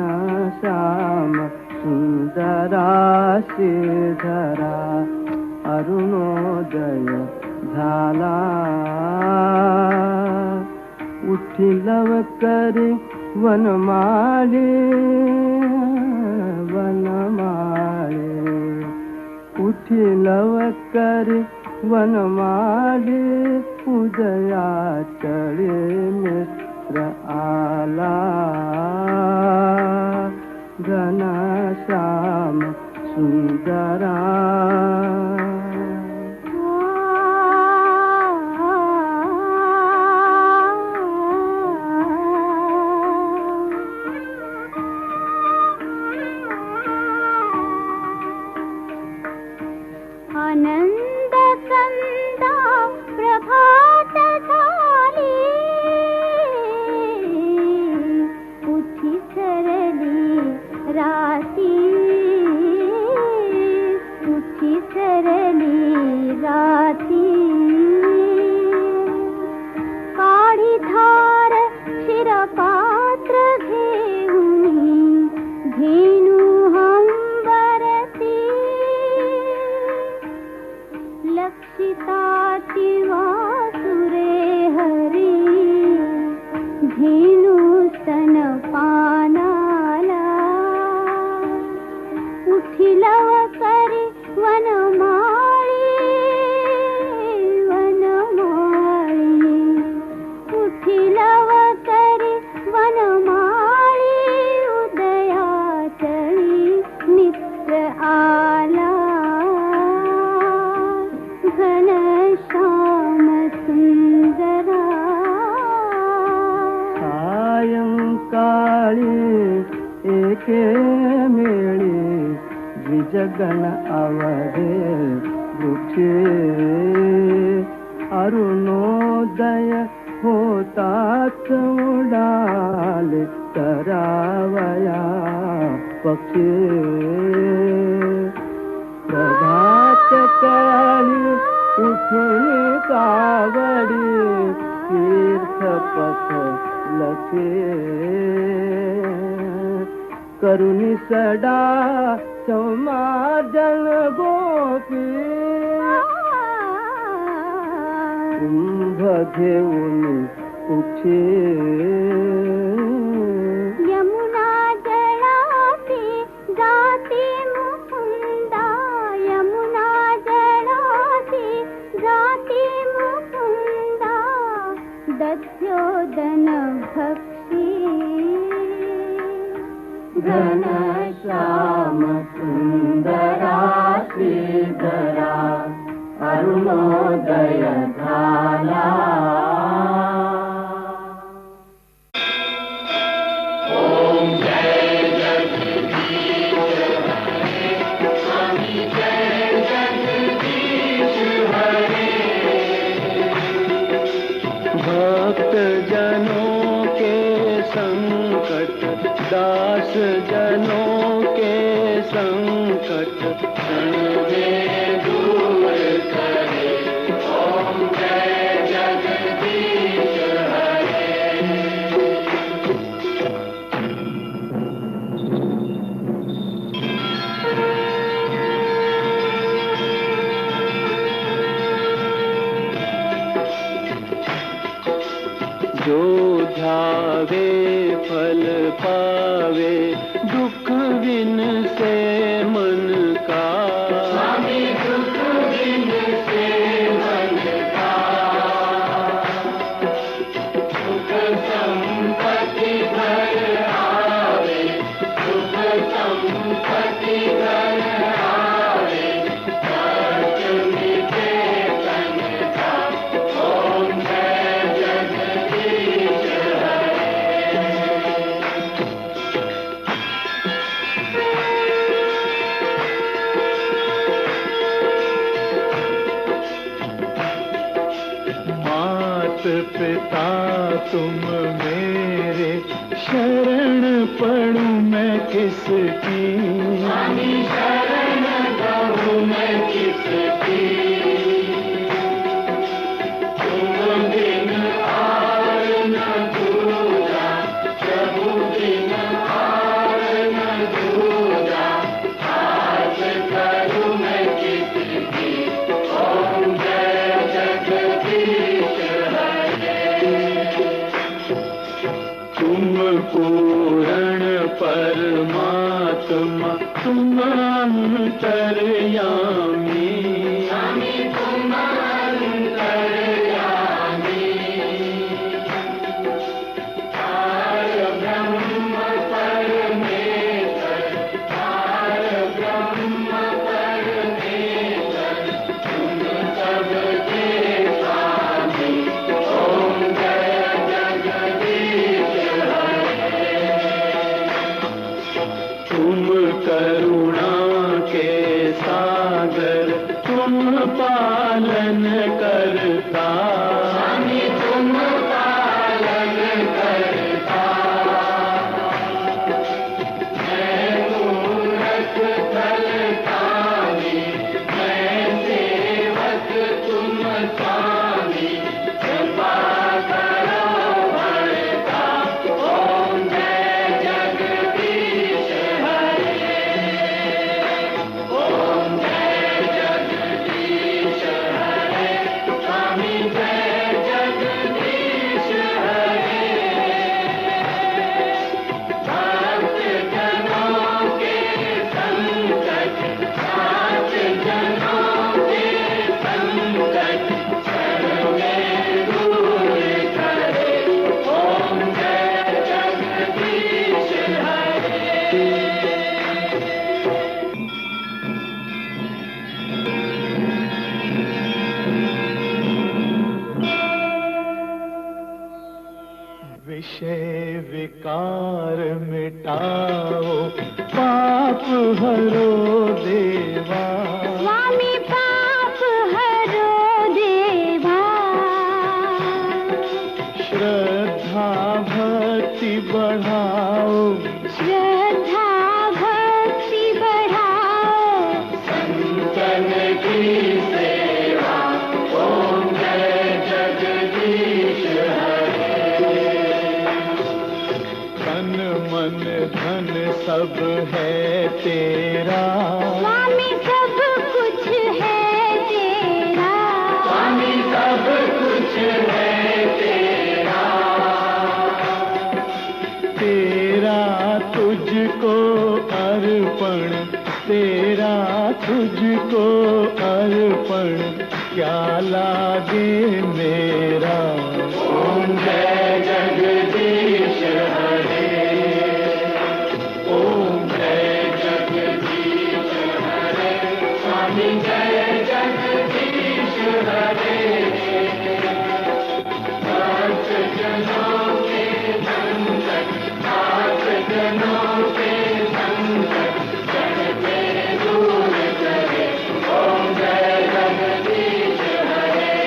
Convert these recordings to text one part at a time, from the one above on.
घनश्याम सुंदरा श्रीधरा अरुणोदय झाला उठी लवकरी वनमाळे वनमाळे उठी लवकरी वनमाळे उदया चळे मित्र आला घनश्याम सुंदरा आनंद कंदा प्रभात झाली उठी सरली राती उठी सरली राती काळी धार शिरपात्र घेऊनी धेनु हंबरती लक्षिताति वासुरे हरी धेनु स्तनपानाला उठी लवकरी वनमाळी वनमाळी उठी लवकरी वनमाळी उदया चळी मित्र आला घनश्याम सुंदरा सायंकाळी एके मेळी द्विजगण अवधे वृक्षे अरुणोदय होताच उडाले करावया पक्षी प्रभात काळी उठून कावडी तीर्थपथ लखे करुणी सडा समाजन गोपी कुंभ घेऊन उठे यमुना जळाती जाती मुकुंदा यमुना जळाती जाती मुकुंदा दध्योदन भक्षी घनश्याम सुंदरा श्रीधरा अरुणोदय झाला भक्त जनों के संकट दास जनों के संकट क्षण में दूर करे ओम जय जगदीश हरे ध्यावे फल पावे, दुख विन से मन का। स्वामी दुख विन से मन का, सुख संपत्ति घर आवे, सुख संपत्ति घर आवे, कष्ट मिटे तन का। ओम जय जगदीश मात पिता तुम मेरे, शरण पड़ूं मैं किसकी। स्वामी शरण कहूँ मैं किसकी, तुम बिन और न दूजा, प्रभु बिन और न दूजा, हाथ करूँ मैं किसकी। ओम जय जगदीश हरे। तुम पूर्ण परमात्मा, तुम अंतर्यामी। स्वामी तुम अंतर्यामी, पार ब्रह्म परमेश्वर, पार ब्रह्म परमेश्वर, तुम सबके स्वामी। ओम जय जगदीश हरे। तुम करुणा के सागर, तुम पालन करता। स्वामी तुम पालन करता, मैं मूरख फलदानी, मैं सेवक तुम स्वामी, कृपा करो बढ़ता। ओम जय जगदीश हरे। ओम जय जगदीश हरे। स्वामी जय जगदीश हरे। भक्त जनों के संकट, साथ जनों के संकट, क्षण में दूर करे। ओम जय जगदीश हरे। विषय विकार मिटाओ, पाप हरो देवा। स्वामी पाप हरो देवा, श्रद्धा भक्ति बढ़ाओ, श्रद्धा भक्ति बढ़ाओ, संतन की सेवा। ओम जय जगदीश हरे। तन मन धन सब है तेरा। स्वामी सब कुछ है तेरा, स्वामी सब कुछ है तेरा, तेरा तुझको अर्पण, तेरा तुझको अर्पण, क्या लागे मेरा। ओम जय जगदीश हरे। ओम जय जगदीश हरे। स्वामी जय जगदीश हरे। भक्त जनों के संकट, दास जनों के संकट, क्षण में दूर करे। ओम जय जगदीश हरे।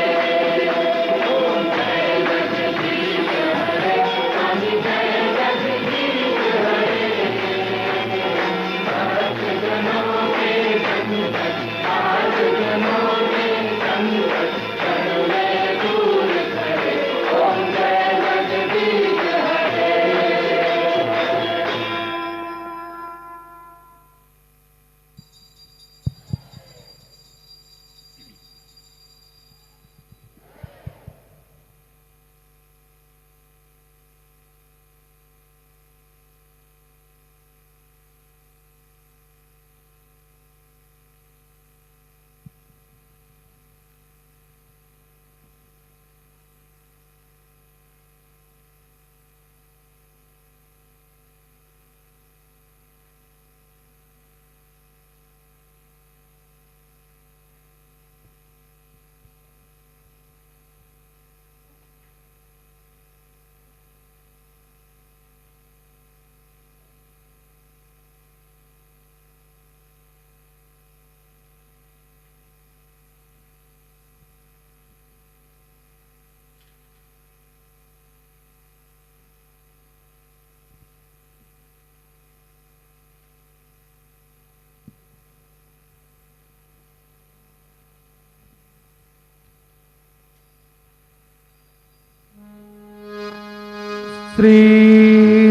श्री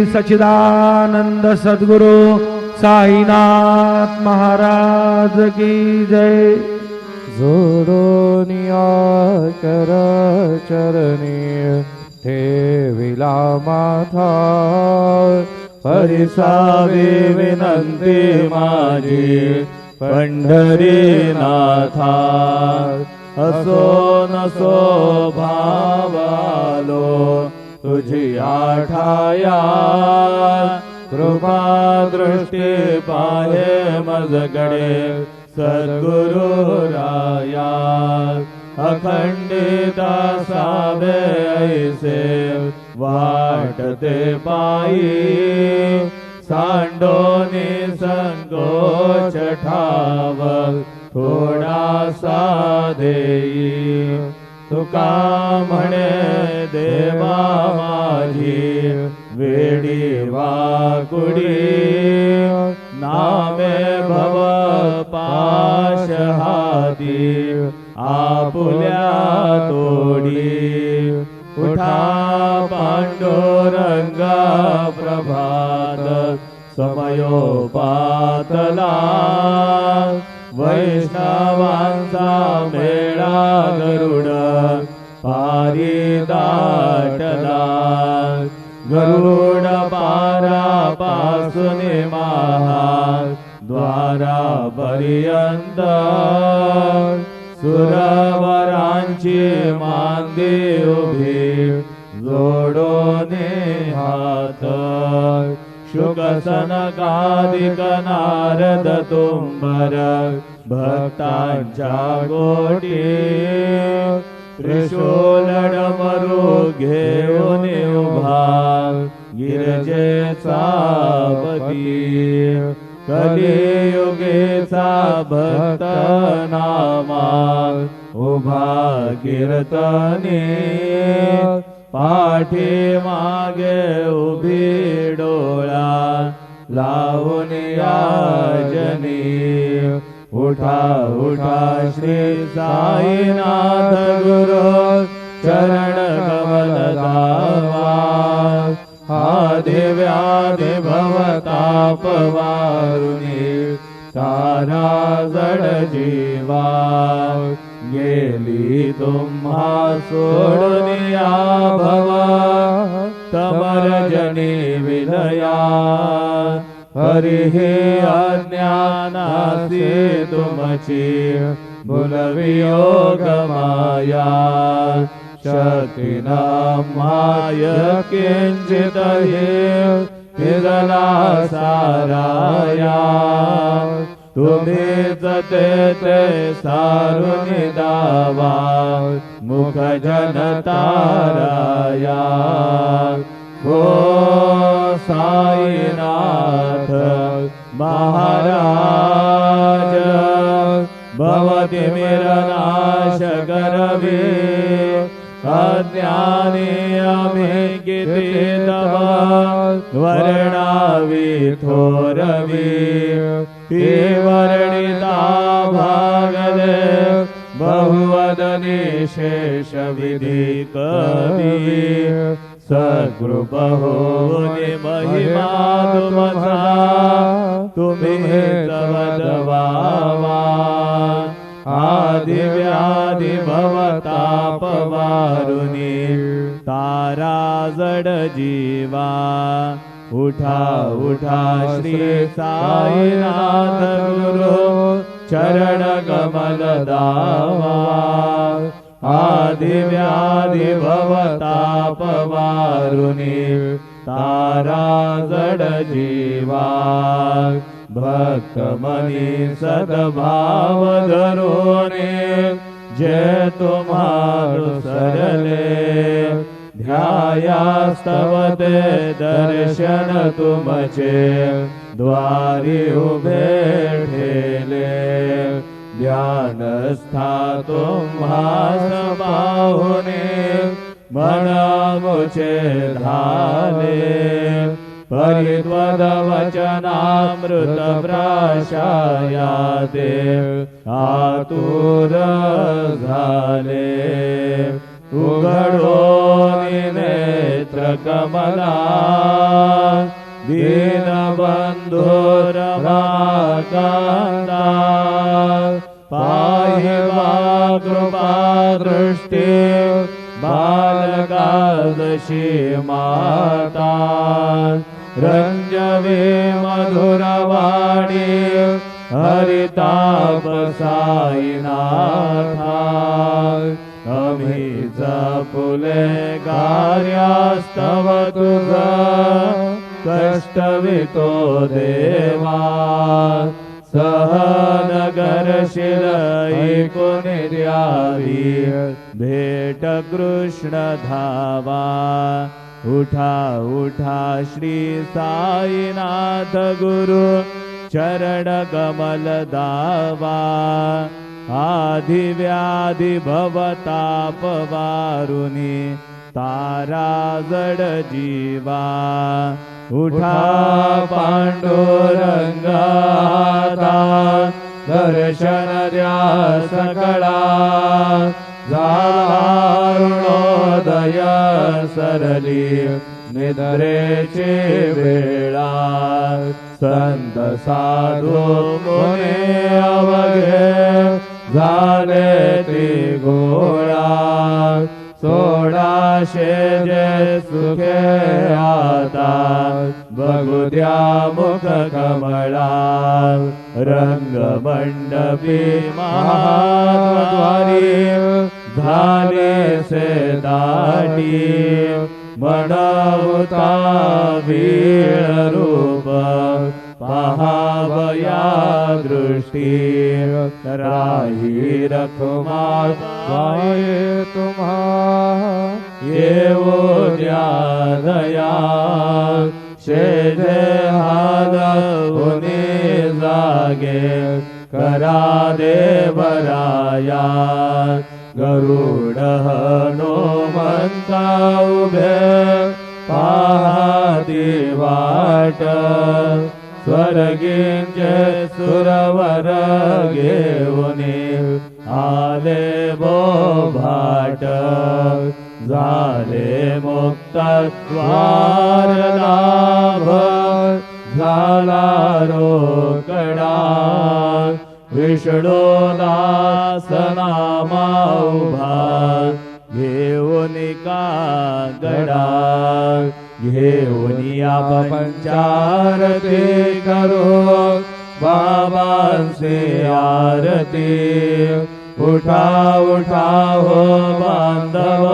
सच्चिदानंद सद्गुरु साईनाथ महाराज की जय। जोडोनिया कर चरणी ठेविला माथा, परिसावी विनंती माझी पंढरीनाथा। असो नसो भावालो तुझी आठाया, कृपा दृष्टी पाहे मजगडे सद्गुरु राया। अखंडिता सावे ऐसे वाटते पायी, सांडोनी संकोच ठाव थोडासा देई। तुका म्हणे देवा माझी वेडी वाकुडी, नामे भव पाश हाती आपुल्या तोडी। उठा पांडुरंगा प्रभात समयोपातला, वैष्णवांचा मेळा गरुड पारी दाटला। गरुड पारापासून महा द्वारापर्यंत, सुरवरांची मांदी उभी जोडोने हात। शुकसनकादिक नारद तुंबर भक्तांच्या गोटी, त्रिशूल डमरू घेऊन उभा गिरजेचा पती। कलियुगेचा भक्त नामा उभा कीर्तनी, पाठी मागे उभी डोळा लावून याजनी। उठा उठा श्री साईनाथ गुरु चरण कमल दावा। आदि व्याधि भवताप वारुणी तारा जड जीवा। गेली तुम्हा सोडून या भवा, तमरजनी विलया। हरिहे अज्ञानासी तुमची भुलवियोग माया। शक्तीना माय किंचित फिरला साराया। तुम्हीच ते सारुण दावा मुख जनताराया। हो साईनाथ महाराज, भवति मिरनाश करवी। अज्ञानी आम्ही किती तव वर्णावी थोरवी। ती वर्णिता भागले बहुवदनी शेष विधी कवी। सद्गृप होनी महिमा तुमचा तुम्ही वदवावा। आदि व्याधि भवताप वारुणी तारा जड जीवा। उठा उठा श्री साईनाथ गुरु चरण कमल दावा। आदि व्याधि भवताप वारुणी तारा जड जीवा। भक्त मनी सद्भाव धरोने जय तुम्हारु सरले। ध्यायास्तव ते दर्शन तुमचे द्वारी उभे ठेले। ध्यानस्था तुम्हास पाहुने मन मुचे धाले। परित्वद वचनामृत प्राशाया ते आतुर झाले। उघडो नेत्र कमला दीनबंधो रमाकांता पाहि मा कृपा दृष्टी बालकादशी माता रंजवे मधुरवाणी हरिताप साईनाथा आम्ही जपुले कार्यास्तव तुझा कष्टवितो देवा सहनगरशील ऐकून द्यावी भेट कृष्ण धावा उठा उठा श्री साईनाथ गुरु चरण कमल दावा आदि व्याधि भवताप वारुनी तारा जड जीवा उठा पांडुरंगाता दर्शन द्या सकळा जारुणोदय सरली निद्रेची वेळा संत साधू मुनी अवघे झाले ती गोळा सोडाशे जे सुखे आता बघू द्या मुख कमळा रंग मंडपी महाद्वारी झाले से दाटी मनवता वीळ रूप पहावया दृष्टी राही रखमा वाये तुम्हा येवो द्या दया शेजे हाल होने जागे करा देवराया गरुड हनुमंता उभे पाहती वाट स्वर्गींचे सुरवर घेऊनी आले बोभाट झाले मुक्त द्वार लाभ झाला रोकडा विष्णू दासनामा उभा घेऊन का गडा घेऊन आप पंचारती करो बाबांचे आरती उठा उठा हो बांधव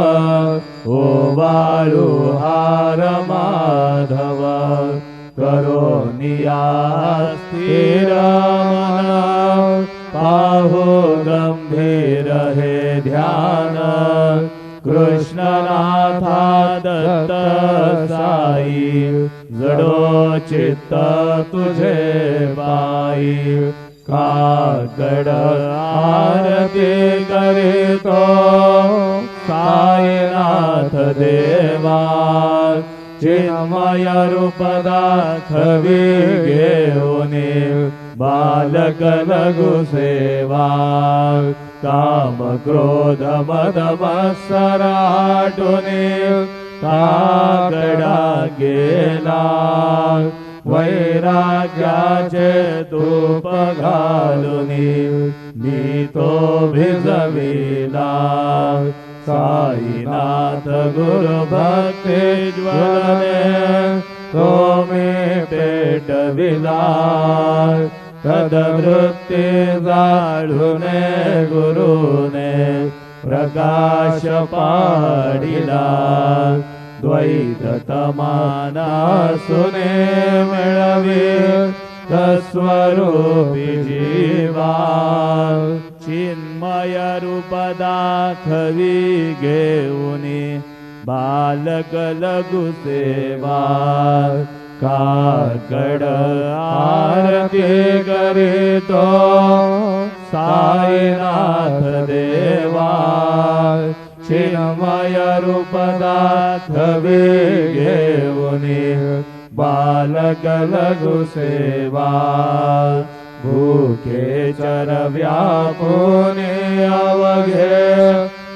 ओ बाळू हार माधव करो निया स्थिर मना पाहो गंभीर हे ध्यान कृष्णनाथा दत्त साई जडो चित्त तुझे पाई काकड आरती करीतो साईनाथ देवा चिन्मय रूप दाखवी घेऊने बालक लघु सेवा काम क्रोध मद मत्सराटुने काकडा गेला वैराग्याचे तूप घालुनी मी तो भिजविला साईनाथ गुरु भक्ती ज्वलने तो मी पेटविला तदवृत्ती जाळूने गुरुने प्रकाश पाडिला द्वैत तमाना सुने मिळवी तस्वरूपी जीवा चिन्मय रूप दाखवी घेऊनी बालक लघु सेवा काकड आरती करीतो साईनाथ देवा चिन्मय रूप दाखवी घेऊनी बालक लघु सेवा भूखे चर व्यापुने अवघे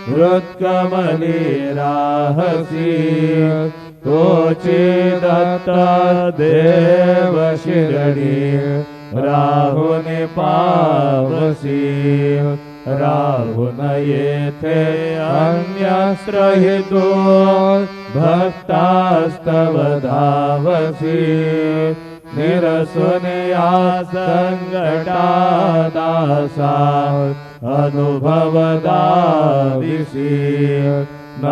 हृत्कमली राहसी तोची दत्त देव शिरडी राहुनी पावसी राहुन येथे अन्यस्त्रहितो भक्तास्तव धावसी निरसुनिया संकटा दासा अनुभवदादिसी न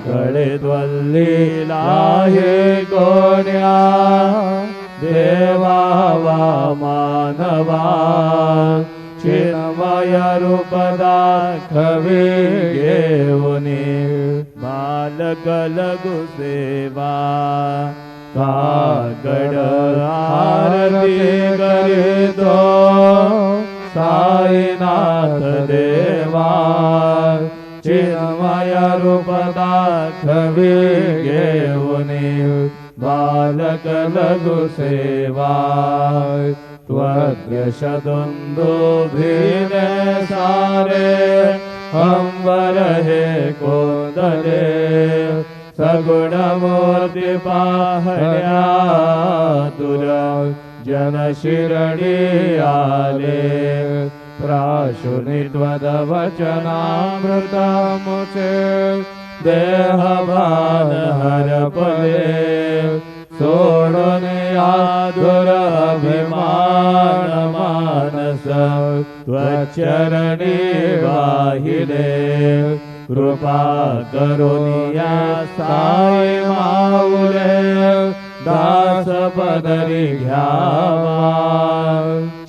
गळिद्वल्ली लाहे कोण्या देवा वा मानवा चिन्मय रूप दाखवी घेऊनी बालक लघु सेवा कागड आरती करीतो साईनाथ देवा चिन्मय रूप दाखवी घेऊनी बालक लघु सेवा त्वद्यशदुन्दुभिने सारे अंबर हे कोदले सगुणमूर्ति पाहण्या तुर जन शिरडी आले प्राशुनि त्वदवचनामृतमुचे देहभान हरपले सोडून आधुर अभिमान मानस त्वचरणी वाहिले कृपा करुनिया साई माऊले दास पदरी घ्यावा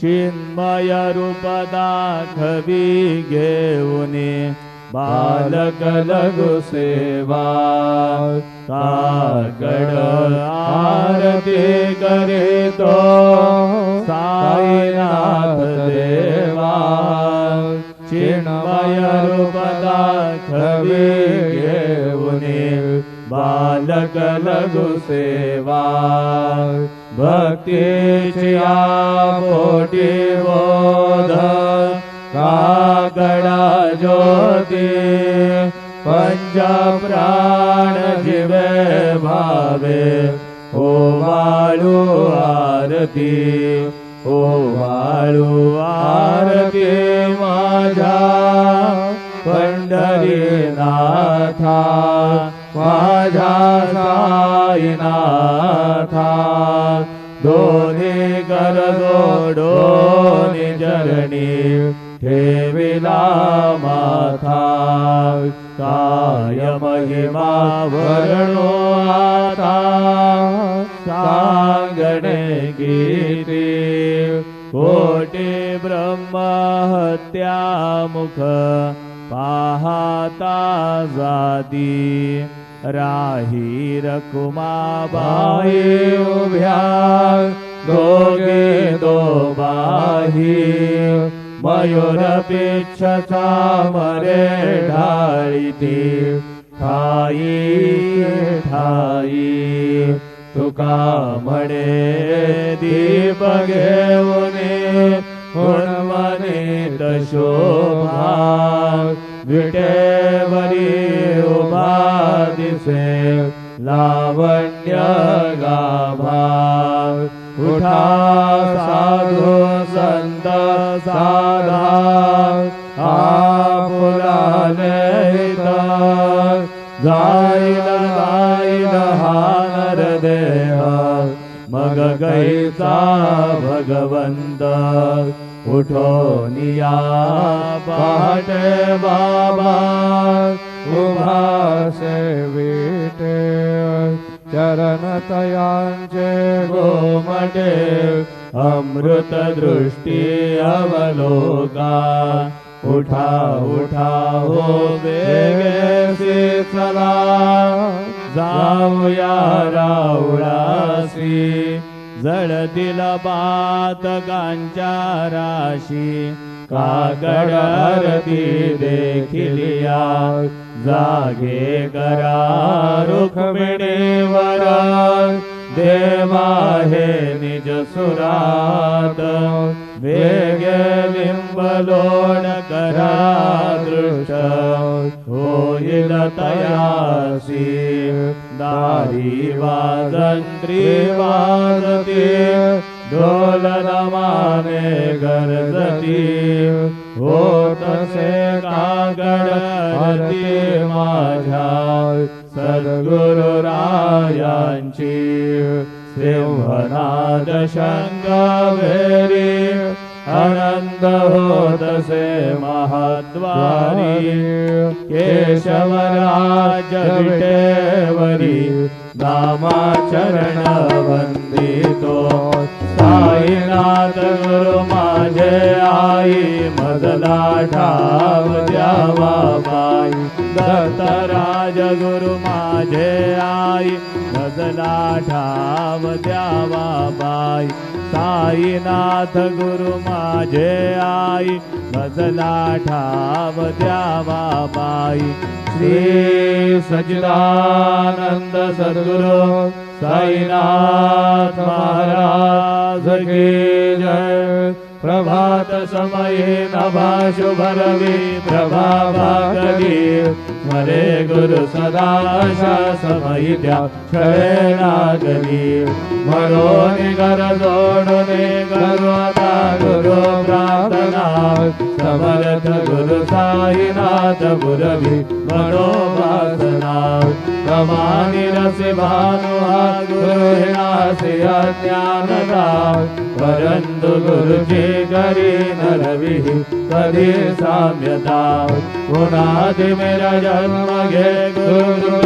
चिन्मय रूप दाखवी घेऊनी बालक लघु सेवा कागड आरती करीतो साईनाथ देवा चिन्मय रूप दाखवी घेऊनी बालक लघु सेवा भक्तीची पोटी बोध कागडा ज्योती पंच प्राण जीवे भावे ओ वाळू आरती ओ वाळू आरती माझ्या पंढरीनाथा माझ्या साईनाथा दोन्ही कर जोडोनी चरणी ठेविला माथा काय महिमा वर्णो आता सांगणे गीती कोटी ब्रह्म हत्या मुख पाहता जाती राही रखुमाबाई उभ्या दोघे दोबाही मयूर पिच्छचा मरे ढाळीती ठाई ठाई तुका म्हणे दीप घेऊने गुणवनित शोभा विटेवरी उभा दिसे लावण्य गाभा उठा साधू संत साधा आपुलाले जाईल जाईल हा नरदेह मग गैसा भगवंत उठोनिया पहाटे बाबा उभा सेविते चरण तयांचे गोमटे अमृत दृष्टी अवलोका उठा उठा हो बेगे चला जाऊया राऊळासी जळतील बातकांच्या राशी कागड आरती देखिलिया जागे करा रुक्मिणीवर देवा हे निज सुरात वेगे लिंबलोण करा दृष्ट हो तयासी दारी वाजंत्री वाजती ढोल नमाने गरजती होत से कागड हरती माझ्या सद्गुरु रायांची सिंहनाद शंखभैरी आनंद होतसे महाद्वारी केशवराज विटेवरी नामाचरण वंदितो साईनाथ गुरु माझे आई मजला ठाव द्यावा बाई दत्तराज गुरु माझे आई मजला ठाव द्यावा बाई साईनाथ गुरु माझे आई मजला ठाव द्यावा बाई श्री सच्चिदानंद सद्गुरु साईनाथ महाराज की जय। प्रभात समये नभा शुभरवि प्रभावा करी स्मरे गुरु सदा समयी द्या क्षळे नागरी म्हणून घर जोडूने करू आता गुरु प्रार्थना समर्थ गुरु साईनाथ पुरवी मनोवासना कमानी रसे भानु हा गुरु नासे अज्ञानता परंतु गुरुची करी नरवी कधी साम्यता पुनादि मेरा जन्म घे गुरु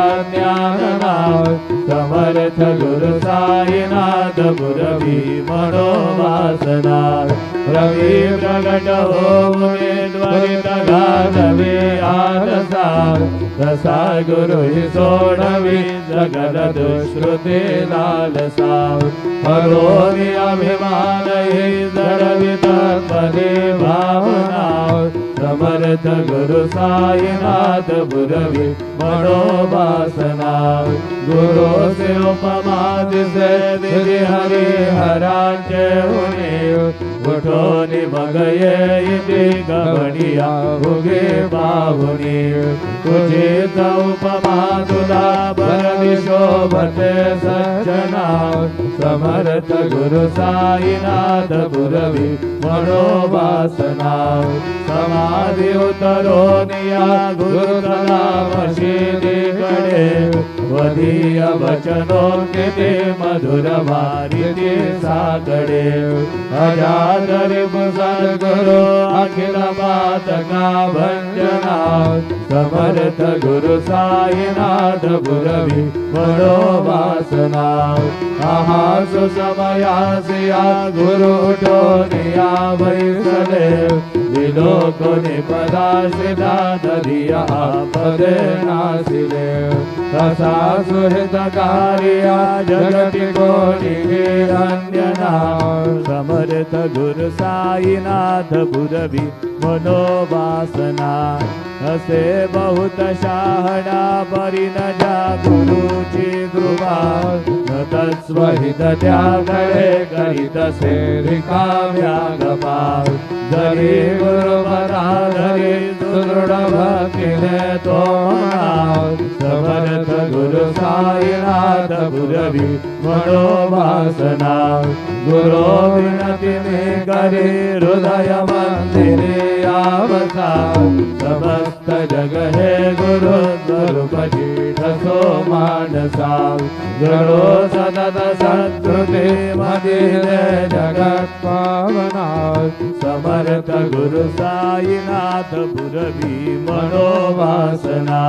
अज्ञानना समर्थ गुरु साईनाथ पुरवी मनोवासना रवि प्रगट होऊने त्वरित गाजवे आदसा तसा गुरु ही सोडवी जगद दुष्कृती लालसा हरोनी अभिमान ही जडवी तत्पदे भावना समर्थ गुरु साईनाथ पुरवी मनोवासना गुरु से उपमा दिसे विधि हरि हरांचे होने उठोनी मगये इति गवणिया उगे बाहुनी तुझे उपमा तुला भरवि शोभते सज्जना समर्थ गुरु साईनाथ पुरवी मनोवासना समाधि उतरोनिया गुरु कलामशीली कडे वदीय वचनों के ते मधुर भारी साकडे अजादरि सद्गुरु अखिल बात का भंजना समर्थ गुरु साईनाथ पुरवी मनोवासना आहासु समयासिया गुरु उठोनिया वैसले दिलो को निपदासिदा दरिया पदे नासिले तसा सुहित कार्या जगति को अन्यना समर्थ गुरु साईनाथ पुरवी मनोवासना असे बहुत शहाणा परी न जा गुरुची कृपा न तत्स्वहित त्यागळे करीत से रिकाम्या गपा जरी गुरु पराधरी सुदृढ भक्तीने तो समर्थ गुरु साईनाथ पुरवी मनोवासना गुरु विनती में करे हृदय मंदिरे आवसा समस्त जग हे गुरु स्वरूप जीठ सो मानसा गुरु सतत सत्कृते मदिरे जगत पावना समर्थ गुरु साईनाथ पुरवी मनोवासना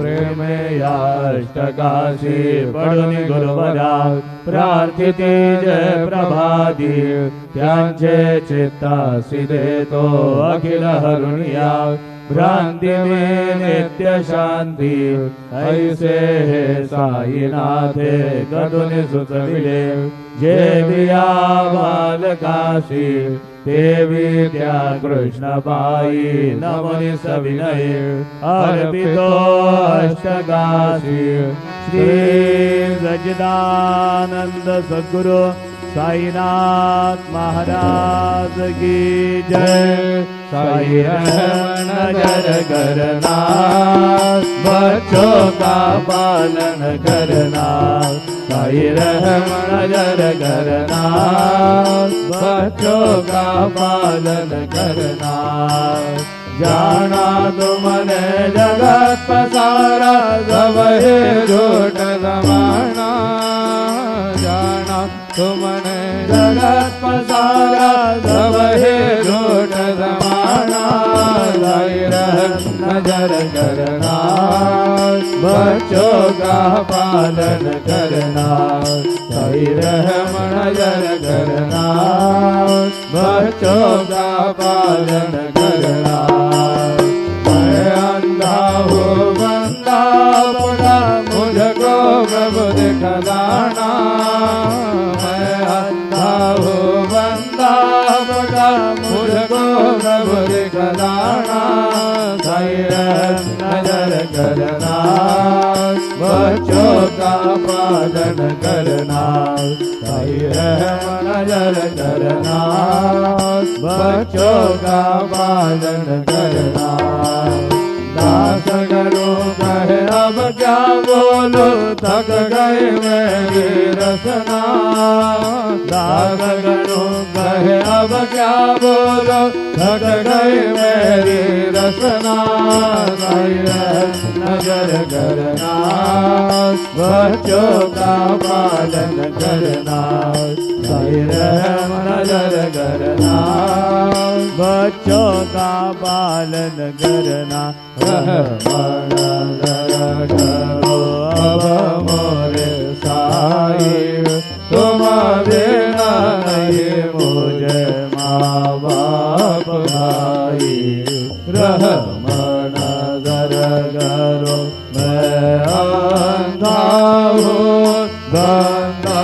प्रेमे याष्टकाशी पडून गुरुवरा प्रार्थिती जय प्रभादी त्यांचे चित्तासी देतो अखिल हरुणिया भ्रांति में नित्य शांति ऐसे हे साईनाथे गदुनि सुतविले जे विया बालकाशी देवी त्या कृष्ण पाई नमनि सविनय अर्पितो अष्टकाशी श्री सच्चिदानंद सद्गुरु साईनाथ महाराज की जय। साई रहम नजर करना, बच्चों का पालन करना, साई रहम नजर करना, बच्चों का पालन करना। जाना तुमने जगत पसारा, सब है झूठ जमाना, जाना तुमने जगत पसारा, सब है झूठ जमाना। साई रहम नजर करना, बच्चों का पालन करना, साई रहम नजर करना, बच्चों का पालन करना। मैं अंधा हूँ बंदा पुरा, मुझको प्रभु दिखलाना, मैं अंधा हूँ बंदा पुरा, मुझको प्रभु दिखलाना। साई रहम नजर करना, बच्चों का पालन करना, साई रहम नजर करना, बच्चों का पालन करना। दास करो कहे अब क्या बोलो, थक गए मेरी रसना, दास करो कहे अब क्या बोलो, थक गए मेरी रसना। साई रहम नजर करना, बच्चों का पालन करना, साई रहम नजर करना, बच्चों का पालन करना। रहम नजर करो अब मोरे साई, तुम बिना नहीं मुझे माँ बाप भाई। रहम नजर करो मैं अंधा हूँ बंदा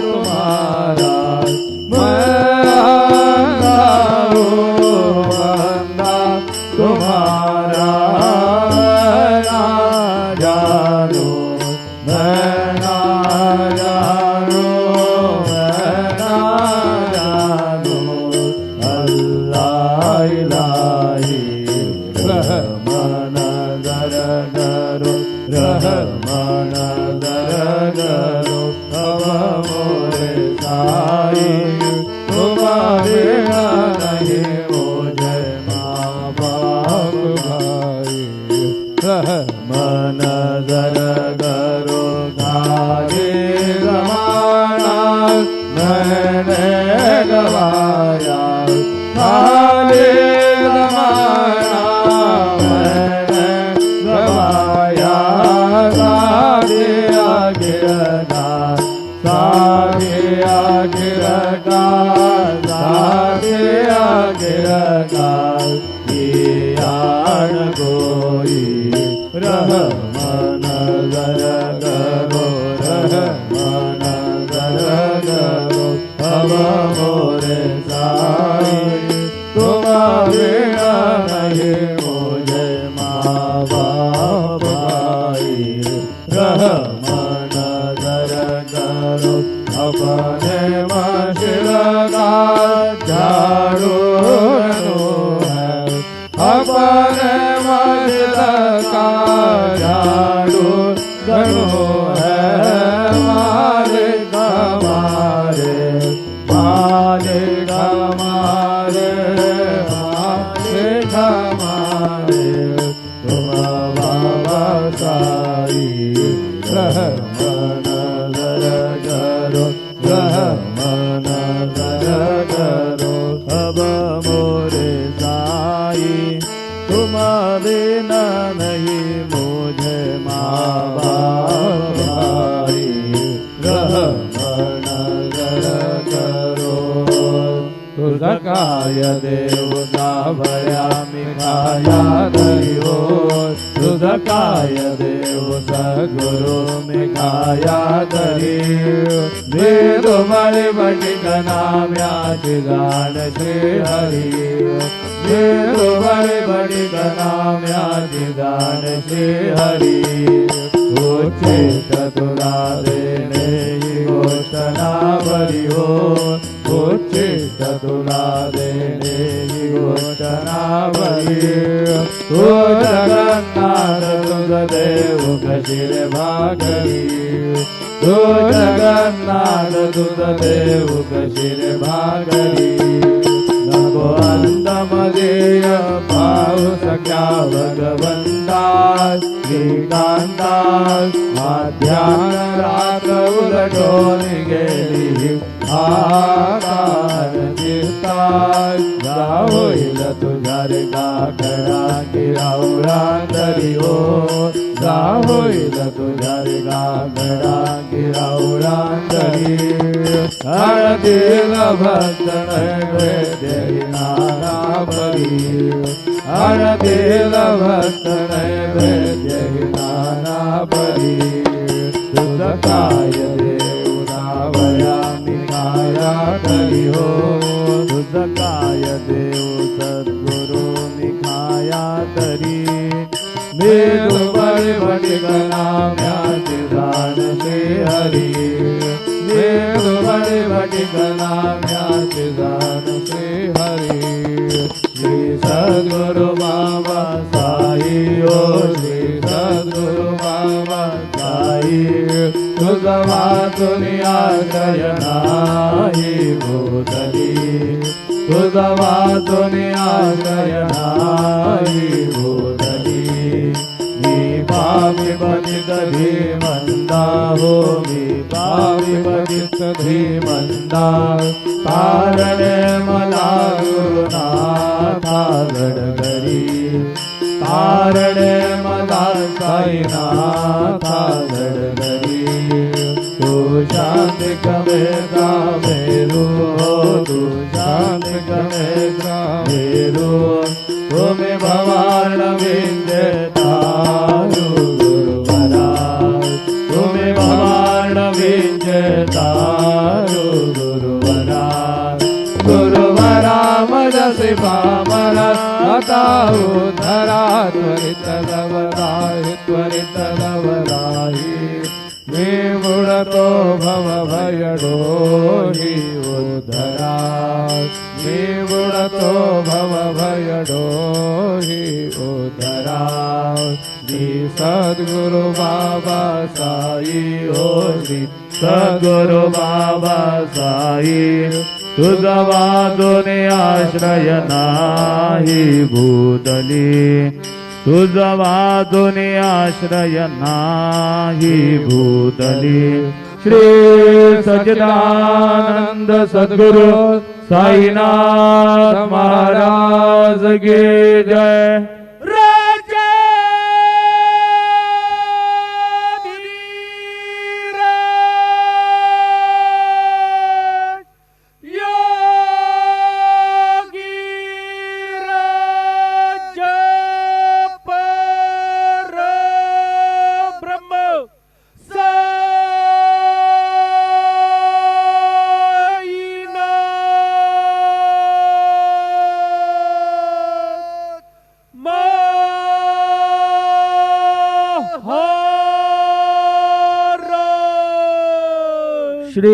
तुम्हारा, मैं अंधा हूँ बंदा तुम्हारा। ना जानो मैं ना जानो, मैं ना जानो अल्लाह इलाही। रहम नजर करो, रहम नजर करो अब मोरे साई, तुम्हारे नहीं मुझे माँ बाप भाई। रहम नजर करो सारे जमाना, मैंने गवाया सारे जमाना, मैंने गवाया सारे गिरना, सारे गिरना, सारे गिरना यान कोई। रहम नजर करो, रहम नजर करो अब मोरे साई, तुम बिना नहीं मुझे माँ बाप भाई। रहम नजर करो अपने मशिर का झाड़ू है, अपने मशिर का झाड़ू गणो है। मालिक हमारे, मालिक हमारे, मालिक हमारे, तुम बाबा साई। रहम नजर करो, रहम नजर करो अब मोरे साई, तुम बिना नहीं मुझे माँ बाप भाई। रहम नजर करो तुझकाय देवता भयामि खाया दयो, तुझकाय देव सद्गुरु में खाया दरी। वेद बड़े बटिक नाम गान श्री हरि, वेद बड़े बटिक नाम गान श्री हरि। उचित तुला देने घोषणा बरी हो, उचित तुला देने घोषणा भरी ओ जगन्नाथ तुझ देव कशी रे भाकरी ओ जगन्नाथ तुझ देव कशी रे भाकरी नको अंतमदेय पाहू सख्या भगवंता श्रीकांतास माध्यान रात उलटून गेली आकार चित्तास जा होईल तुझ्या रे काकडा गिरावळांतरी हो जा होईल तुझ्या रे काकडा गिरावळांतरी हळदील भक्त नैवेद्य नाना परी हळदील भक्त नैवेद्य नाना परी तुझ काय देव नावयामी काया करी हो तुझ काय देव सद्गुरु निखाया तरी वेद बळे भटकना म्याचे जाण श्री हरी वेद बळे भटकना म्याचे जाण श्री हरी श्री सद्गुरु बाबा साई ओ श्री सद्गुरु बाबा साई तुझ वाचून आश्रय नाही भूतली तुझ वाचून आश्रय नाही भूतली मी पापी पतित धीमंदा हो मी पापी पतित धीमंदा तारणे मला गुरुनाथा गडगरी तारणे मला साईनाथा गडगरी तू शांति कमेता मेरू हो तू शांति कमेता मेरू तुम्हें भवान विंध्य तारू गुरुवरा तुम्हें भवान विंध्य तारू गुरुवरा गुरुवरा मजसी पामरा आता उद्धरा त्वरित लवराहि त्वरित लवराहि मी बुडतो भव भयडोही उद्धरा मी बुडतो भव भयडोही उद्धरा श्री सद्गुरु बाबा साई हो श्री सद्गुरु बाबा साई तुझ वाचून आश्रय नाही भूतली तुझ वाचून आश्रय नाही भूतली श्री सच्चिदानंद सद्गुरु साईनाथ महाराज की जय। श्री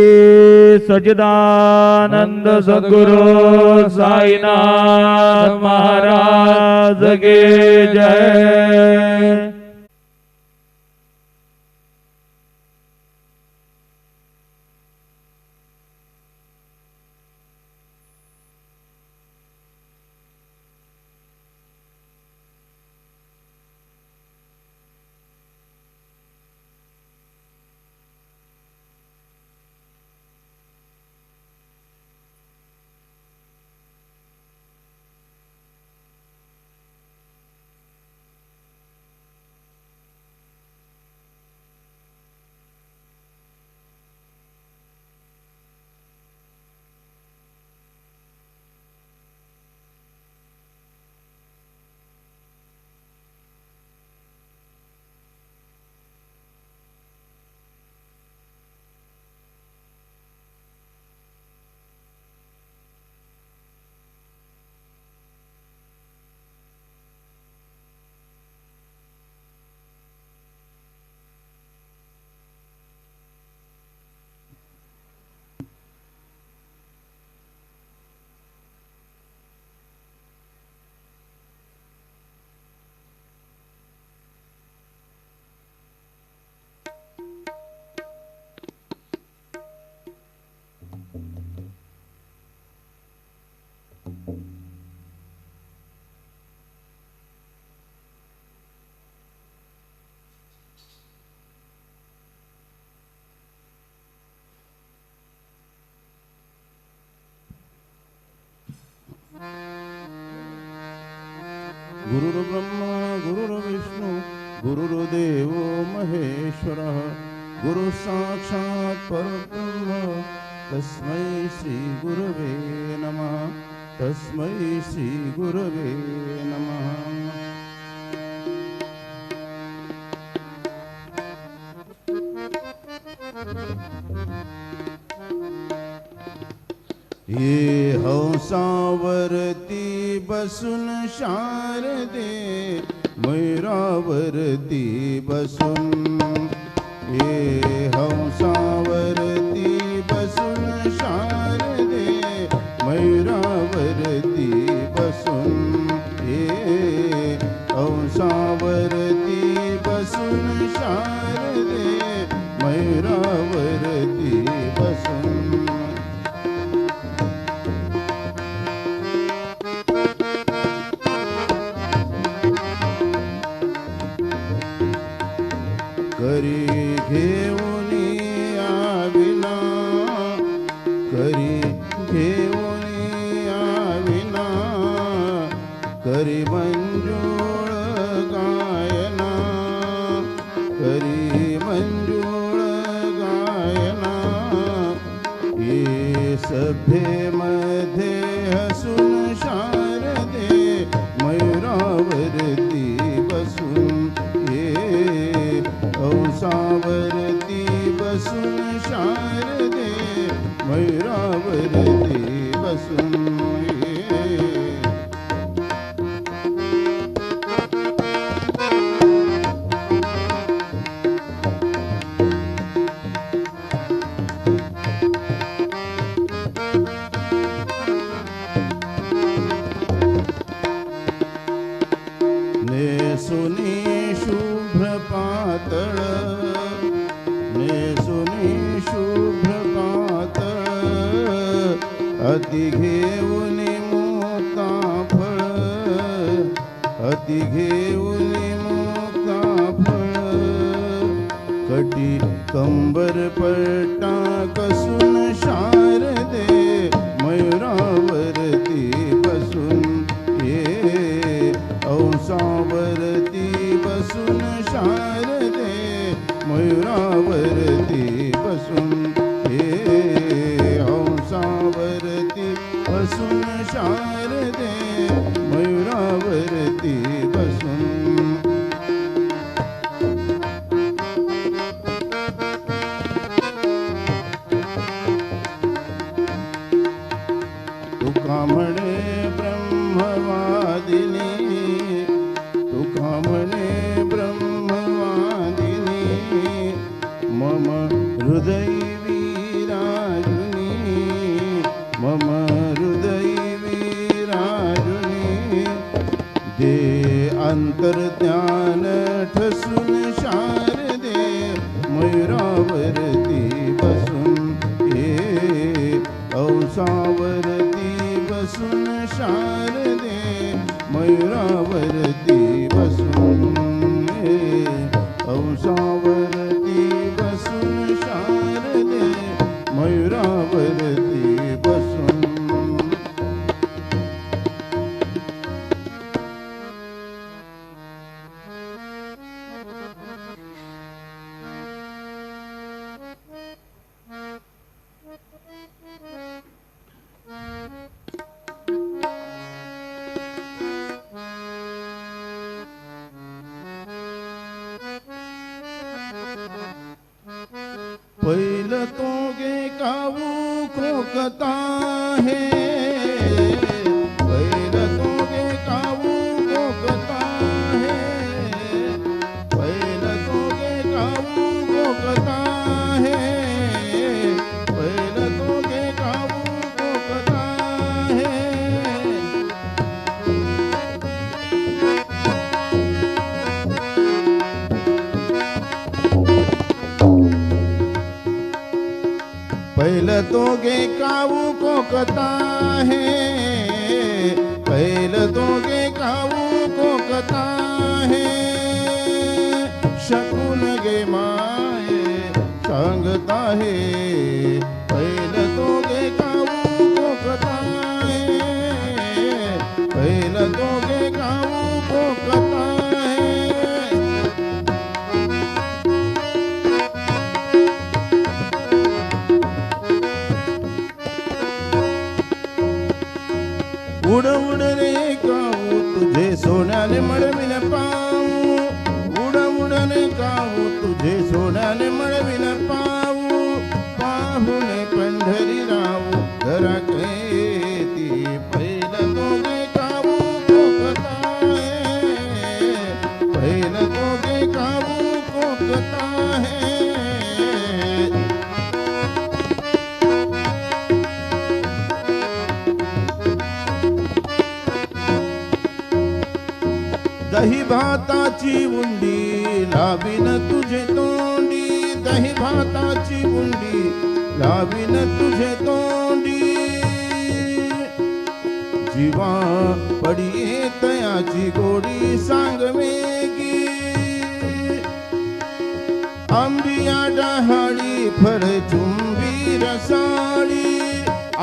सच्चिदानंद सद्गुरु साईनाथ महाराज की जय। गुरुर्ब्रह्मा गुरुर्विष्णू गुरुर्देव महेश्वरः गुरु साक्षात् परब्रह्म तस्मै श्री गुरवे नमः तस्मै श्री गुरवे नमः। ये हंसावरती बसून शारदे मयूरावरती बसून ये हंसावरती बसून शारदे मयूरावरती बसून ये हंसावरती बसून शारदे मयूरावरती बसून करी घेऊन आविना करी घेऊन आविना करी मंजूळ गायना करी मंजूळ गायना ये सभेमध्ये हसून शारदे मयूरावरती बसून ये हंसावरती बसून शारदे मयूरावरती बसून नेसुनी शुभ्र पातळ नेसुनी शुभ्र पातळ अति घेऊन मुक्ता फळ अति घेऊन मुक्ता फळ कटी कंबर पट्टा कसून शारदे मयूरावरती बसून ये हंसावरती बसून शारदे मयूरावरती बसून हे हंसावरती बसून शारदे मयूरावरती बसून तुका म्हणे ब्रह्मवादिनी तुका म्हणे ब्रह्मवादिनी मम हृदयी विराजुनी मम हृदयी विराजुनी दे अंतर्ज्ञान ठसून शारदे मयूरावरती बसून हे हंसावरती बसून शारदे मयूरावरती बसून हंसावरती बसून शारदे मयूरावरती बसून पहिलं तो गे कावू खोकता है पहिलं तो गे कावू खोकता है पहिलं तो गे कावू खोकता है पहिलं तो गे कावू खोकता है पहिलं तो गे कावू कोकता है पहिलं तो गे कावू कोकता है शकून गे माये सांगता है पहिलं तो गे कावू कोकता है पहिलं तो गे कावू उड उड रे काऊ तुझे सोन्याने मळविन पाऊ उड उड रे काऊ तुझे सोन्याने मळविन पाऊ पाहुणे पंढरी राऊ घरा ती पहिलं दोघे काऊ कोकताय पहिलं दोघे काऊ कोकताय दही भाताची उंडी लावीन तुझे तोंडी दही भाताची उंडी लावीन तुझे तोंडी जीवा पडिये तयाची गोडी सांग वेगी आंबिया डहाळी फळ चुंबी रसाळी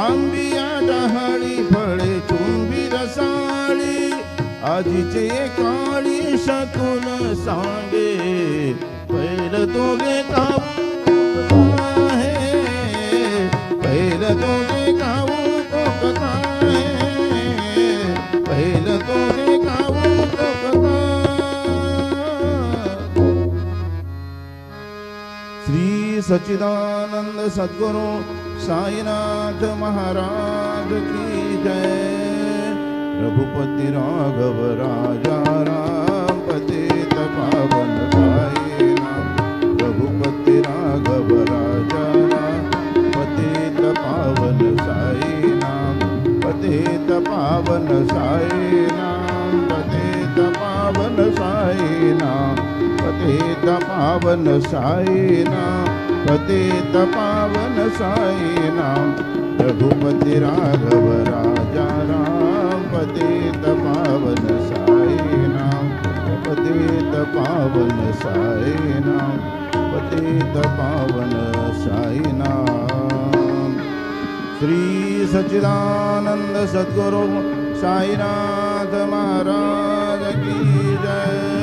आंबिया डहाळी फळ चुंबी रसाळी आजीचे काळी शकुन सांगे पहिलं दोघे काऊ आहे पहिलं दोघे काऊ कोकता पहिलं दोघे काऊ कोकता श्री सच्चिदानंद सद्गुरु साईनाथ महाराज की जय रघुपति राघव राजा राम पतित पावन साई नाम रघुपति राघव राजा राम पतित पावन साई नाम पतित पावन साई नाम पतित पावन साई नाम पतित पावन साई नाम पतित पावन साई नाम रघुपति राघव राजा राम पतित पावन साई नाम पतित पावन साई नाम पतित पावन साई नाम श्री सच्चिदानंद सद्गुरु साईनाथ महाराज की जय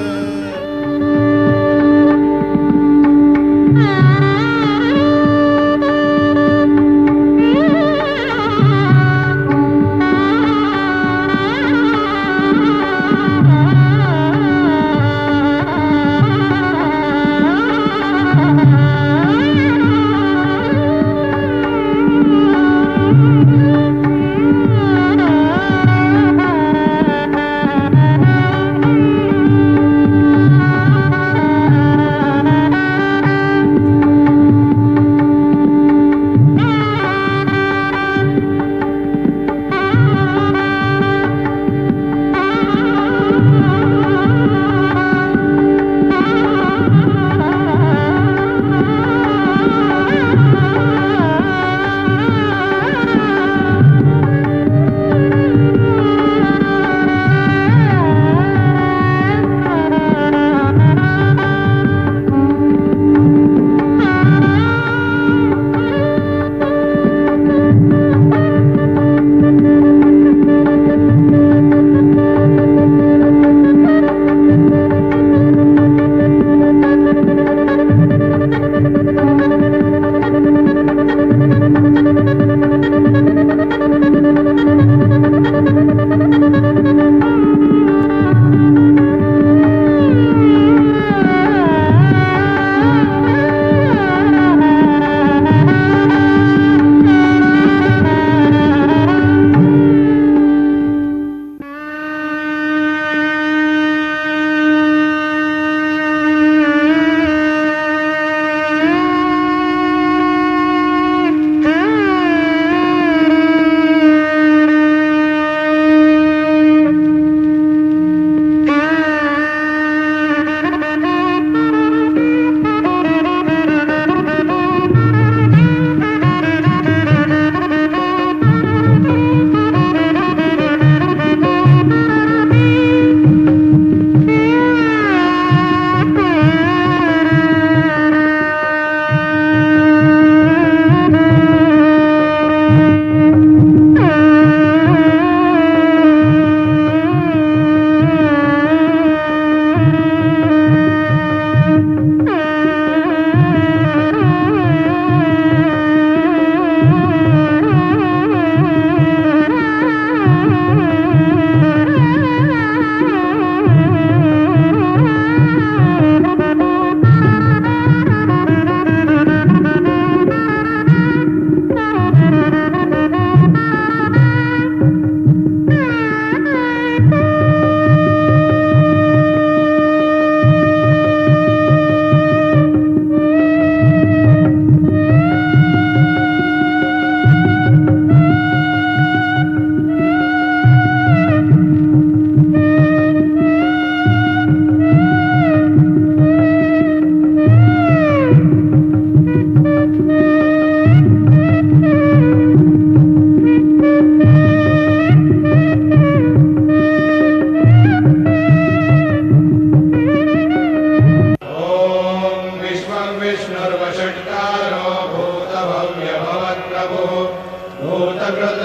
प्रभुः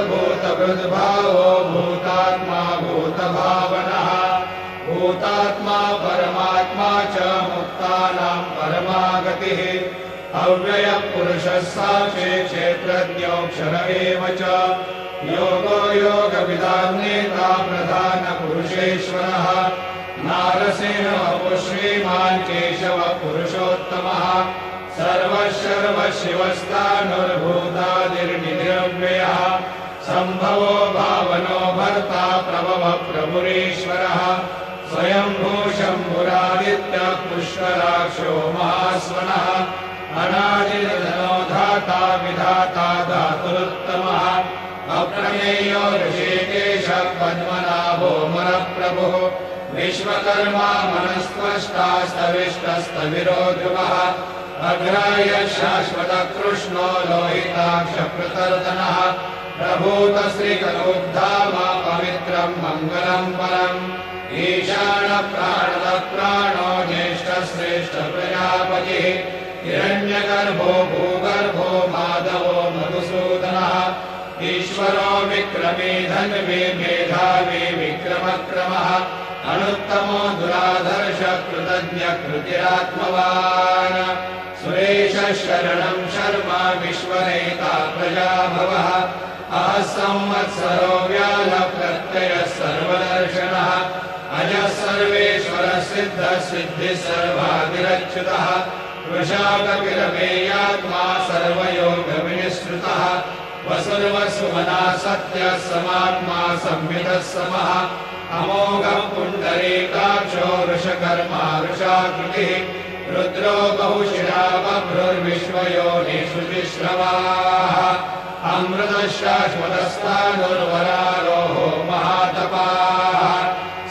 भूतकृद्भावो भूतात्मा भूतभावनः भूतात्मा परमात्मा च मुक्तानां परमागतिः अव्ययः पुरुषः साक्षी क्षेत्रज्ञोऽक्षर एव च योगो योगविदां नेता प्रधानपुरुषेश्वरः नारसिंहः श्रीमान् केशवः पुरुषोत्तमः सर्वशिवस्तानुर्भूतादिर्निरव्ययः सम्भवो भावनो भर्ता प्रभवः प्रभुरीश्वरः स्वयंभू शम्भुरादित्यः पुष्कराक्षो महास्वनः अनादिर्धनो धाता विधाता धातुरुत्तमः अप्रमेयो ऋषिकेशः पद्मनाभो मरप्रभुः विश्वकर्मा मनस्त्वष्टा स्तविष्टस्तविरो ध्रुवः अग्राह्य शाश्वतः कृष्णो लोहिताक्षप्रतर्दनः प्रभूतश्रीकरोद्धाम पवित्रं मङ्गलं परम् ईशानः प्राणदः प्राणो ज्येष्ठश्रेष्ठप्रजापतिः हिरण्यगर्भो भूगर्भो माधवो मधुसूदनः ईश्वरो विक्रमी धन्वी मेधावी विक्रमक्रमः अनुत्तमो दुराधर्ष कृतज्ञ कृतिरात्मवान् सुरेशः शरणं शर्मा विश्वनेता प्रजाभवः अहः संवत्सरो व्यालः प्रत्ययः सर्वदर्शनः अजः सर्वेश्वरः सिद्धः सिद्धिः सर्वादिरच्युतः वृषाकपिलमेयात्मा सर्वयोगविनिश्रुतः वसुर्वसुमना सत्यः समात्मा संवितः समः अमोघः पुण्डरीकाक्षो वृषकर्मा वृषाकृतिः रुद्रो बहुशिरा बभ्रुर्विश्वयोनिषु विश्रवाः अमृतः शाश्वतस्थानुर्वरारोहो महातपाः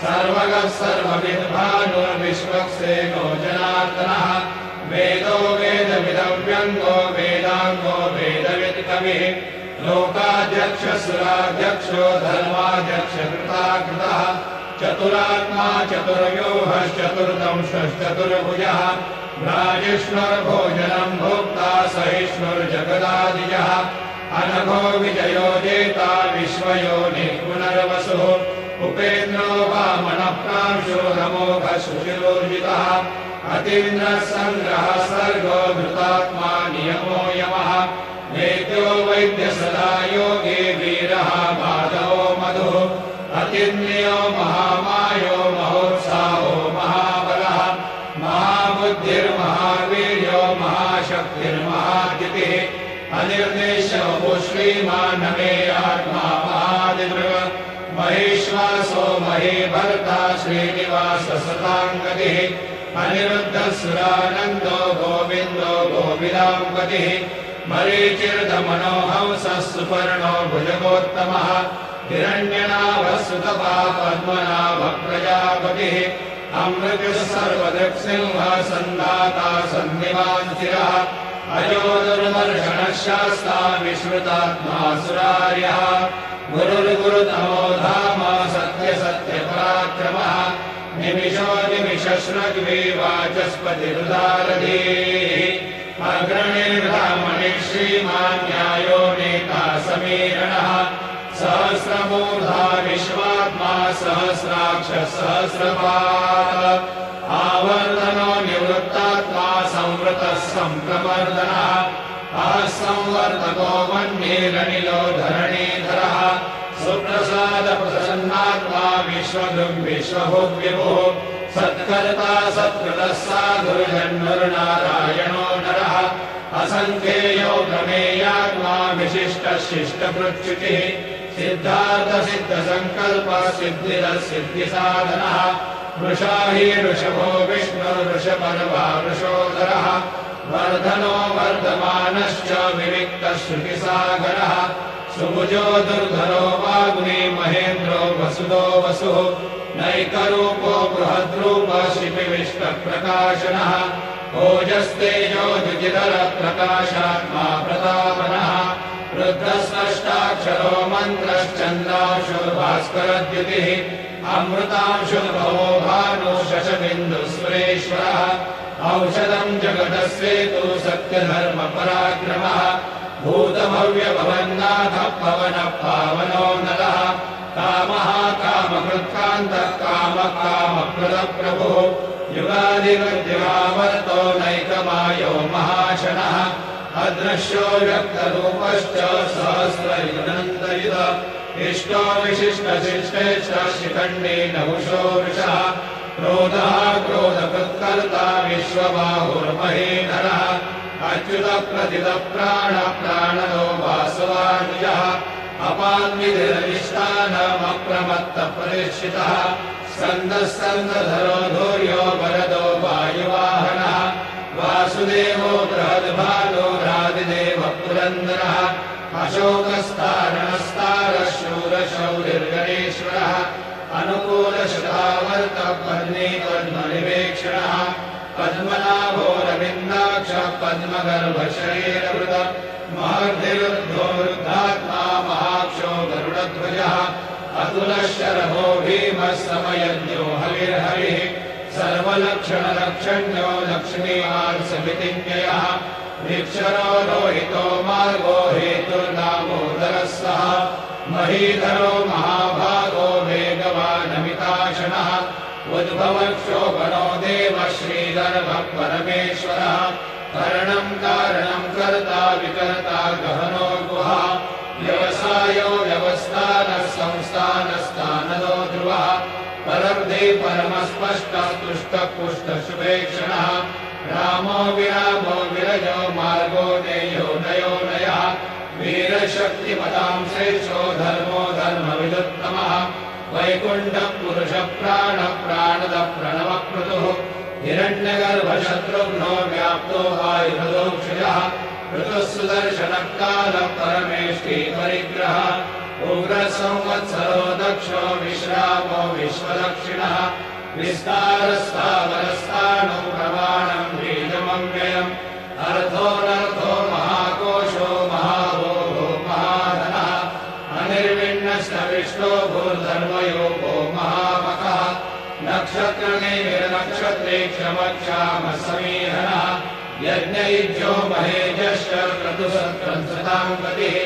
सर्वगः सर्वविद्भानुर्विश्वक्सेनो जनार्दनः वेदो वेदविदव्यङ्गो वेदाङ्गो वेदवित्कविः लोकाध्यक्षसुराध्यक्षो धर्माध्यक्षकृताकृतः चतुरात्मा चतुर्व्यूहश्चतुर्दंशश्चतुर्भुजः भ्राजिष्णुर्भोजनं भोक्ता सहिष्णुर्जगदादिजः अनघो विजयो जेता विश्वयोनिः पुनर्वसुः उपेन्द्रो वामनः प्रांशो रमोघः शुचिरोर्जितः अतीन्द्रः सङ्ग्रहः सर्गो धृतात्मा नियमो यमः वेद्यो वैद्य सदा योगी वीरः माधवो मधुः अतिन्यो महामायो महोत्साहो महाबलः महाबुद्धिर्महावीर्यो महाशक्तिर्महाद्युतिः अनिर्देशो श्रीमानमेयात्मा महादिदृग महेश्वासो महीभर्ता श्रीनिवास सताङ्गतिः अनिरुद्धसुरानन्दो गोविन्दो गोविदाम्पतिः मरीचिर्दमनोहंसः सुपर्णो भुजगोत्तमः हिरण्यनाभः सुतपः पद्मनाभः प्रजापतिः अमृतः सर्वदृक्सिंहः सन्धाता सन्निवाञ्चिरः अजो दुर्मर्षणः शास्ता विश्रुतात्मा सुरार्यः गुरुर्गुरुतमो धाम सत्यसत्यपराक्रमः निमिषो निमिषश्रग्वी वाचस्पतिरुदारधीः अग्रणिर्ब्राह्मणिः श्रीमान् न्यायो नेता समीरणः सहस्रमूर्धा विश्वात्मा सहस्राक्षः सहस्रपात् आवर्तनो निवृत्तात्मा संवृतः सम्प्रवर्धनः संवर्तको वह्निरनिलो धरणीधरः सुप्रसादप्रसन्नात्मा विश्वभुग्विभुः सत्कर्ता सत्कृतः साधुर्जन्मरुनारायणो नरः असङ्ख्येयो प्रमेयात्मा विशिष्टः शिष्टभृच्युतिः सिद्धार्थसिद्धसङ्कल्पः सिद्धिरः सिद्धिसाधनः वृषाही ऋषभो विष्णुर्वृषपर्वा वृषोधरः वर्धनो वर्धमानश्च विविक्तः श्रुतिसागरः सुभुजो दुर्धरो वाग्मी महेन्द्रो वसुदो वसुः नैकरूपो बृहद्रूपः शिपिविष्टप्रकाशनः ओजस्तेजो द्युतिधरः प्रकाशात्मा प्रतापनः रुद्रस्पष्टाक्षरो मन्त्रश्चन्द्रांशुर्भास्करद्युतिः अमृतांशुर्भवो भानु शशबिन्दुः औषधं जगतस्येतु सत्यधर्मपराक्रमः भूतभव्यभवन्नाथः पवनः पावनो नरः कामः कामकृत्कान्तः कामः कामप्रदप्रभुः युगादिवद्यवावर्तो नैकमायो महाशनः अदृश्यो व्यक्तरूपश्च सहस्रयुगनन्तयुध इष्टो विशिष्टशिष्टेश्च शिखण्डी नहुषो वृषः क्रोधः क्रोधकृत्कर्ता विश्वबाहुर्महीधरः अच्युतप्रथितप्राणप्राणनो वासवानुजः अपान्विधिरधिष्ठानमप्रमत्तप्रतिष्ठितः स्कन्दस्कन्दधरो धूर्यो वरदो वायुवाहनः वासुदेवो बृहद्भानुरादिदेवः पुरन्दरः अशोकस्तारणस्तारः शूरशौरिर्गणेश्वरः अनुकूलशतावर्तः पद्मीपद्मनिवेक्षणः पद्मनाभोरविन्दाक्षः पद्मगर्भशरीरवृतः महर्धिरुद्धो वृद्धात्मा महाक्षो गरुडध्वजः अतुलशरभो भीमः समयज्ञो हविर्हरिः सर्वलक्षणलक्षण्यो लक्ष्मीवात्समितिज्ञयः निक्षरो रोहितो मार्गो हेतुर्दामोदरः सः महीधरो महाभागो वेगवानमिताशनः उद्भवक्षोभनो देवः श्रीगर्भः परमेश्वरः करणं कारणं कर्ता विकर्ता गहनो गुहा व्यवसायो व्यवस्थानः संस्थानस्थानदो ध्रुवः परब्धे परमस्पष्टः तुष्टः पुष्टः शुभेक्षणः रामो विरामो विरजो मार्गो नेयो नयो नयः वीरशक्तिपदां श्रेष्ठो धर्मो धर्मविदुत्तमः वैकुण्ठः पुरुषः प्राणः प्राणदः प्रणवक्रतुः हिरण्यगर्भशत्रुघ्नो व्याप्तो वायुपदोक्षजः ऋतुः सुदर्शनः कालः परमेष्ठी परिग्रहः उग्रसंवत्सरो दक्षो विश्रामो विश्वदक्षिणः विस्तारस्थावरस्थाणो प्रमाणं बीजमव्ययम् अर्थोऽनर्थो महाकोशो महाभोगो महाधनः अनिर्विण्णस्तविष्टो भूर्धर्मयोगो महामखः नक्षत्रनिर्नक्षत्रे क्षमक्षामः समीहनः यज्ञयुज्यो महेजश्च क्रतुसत्रंसतां गतिः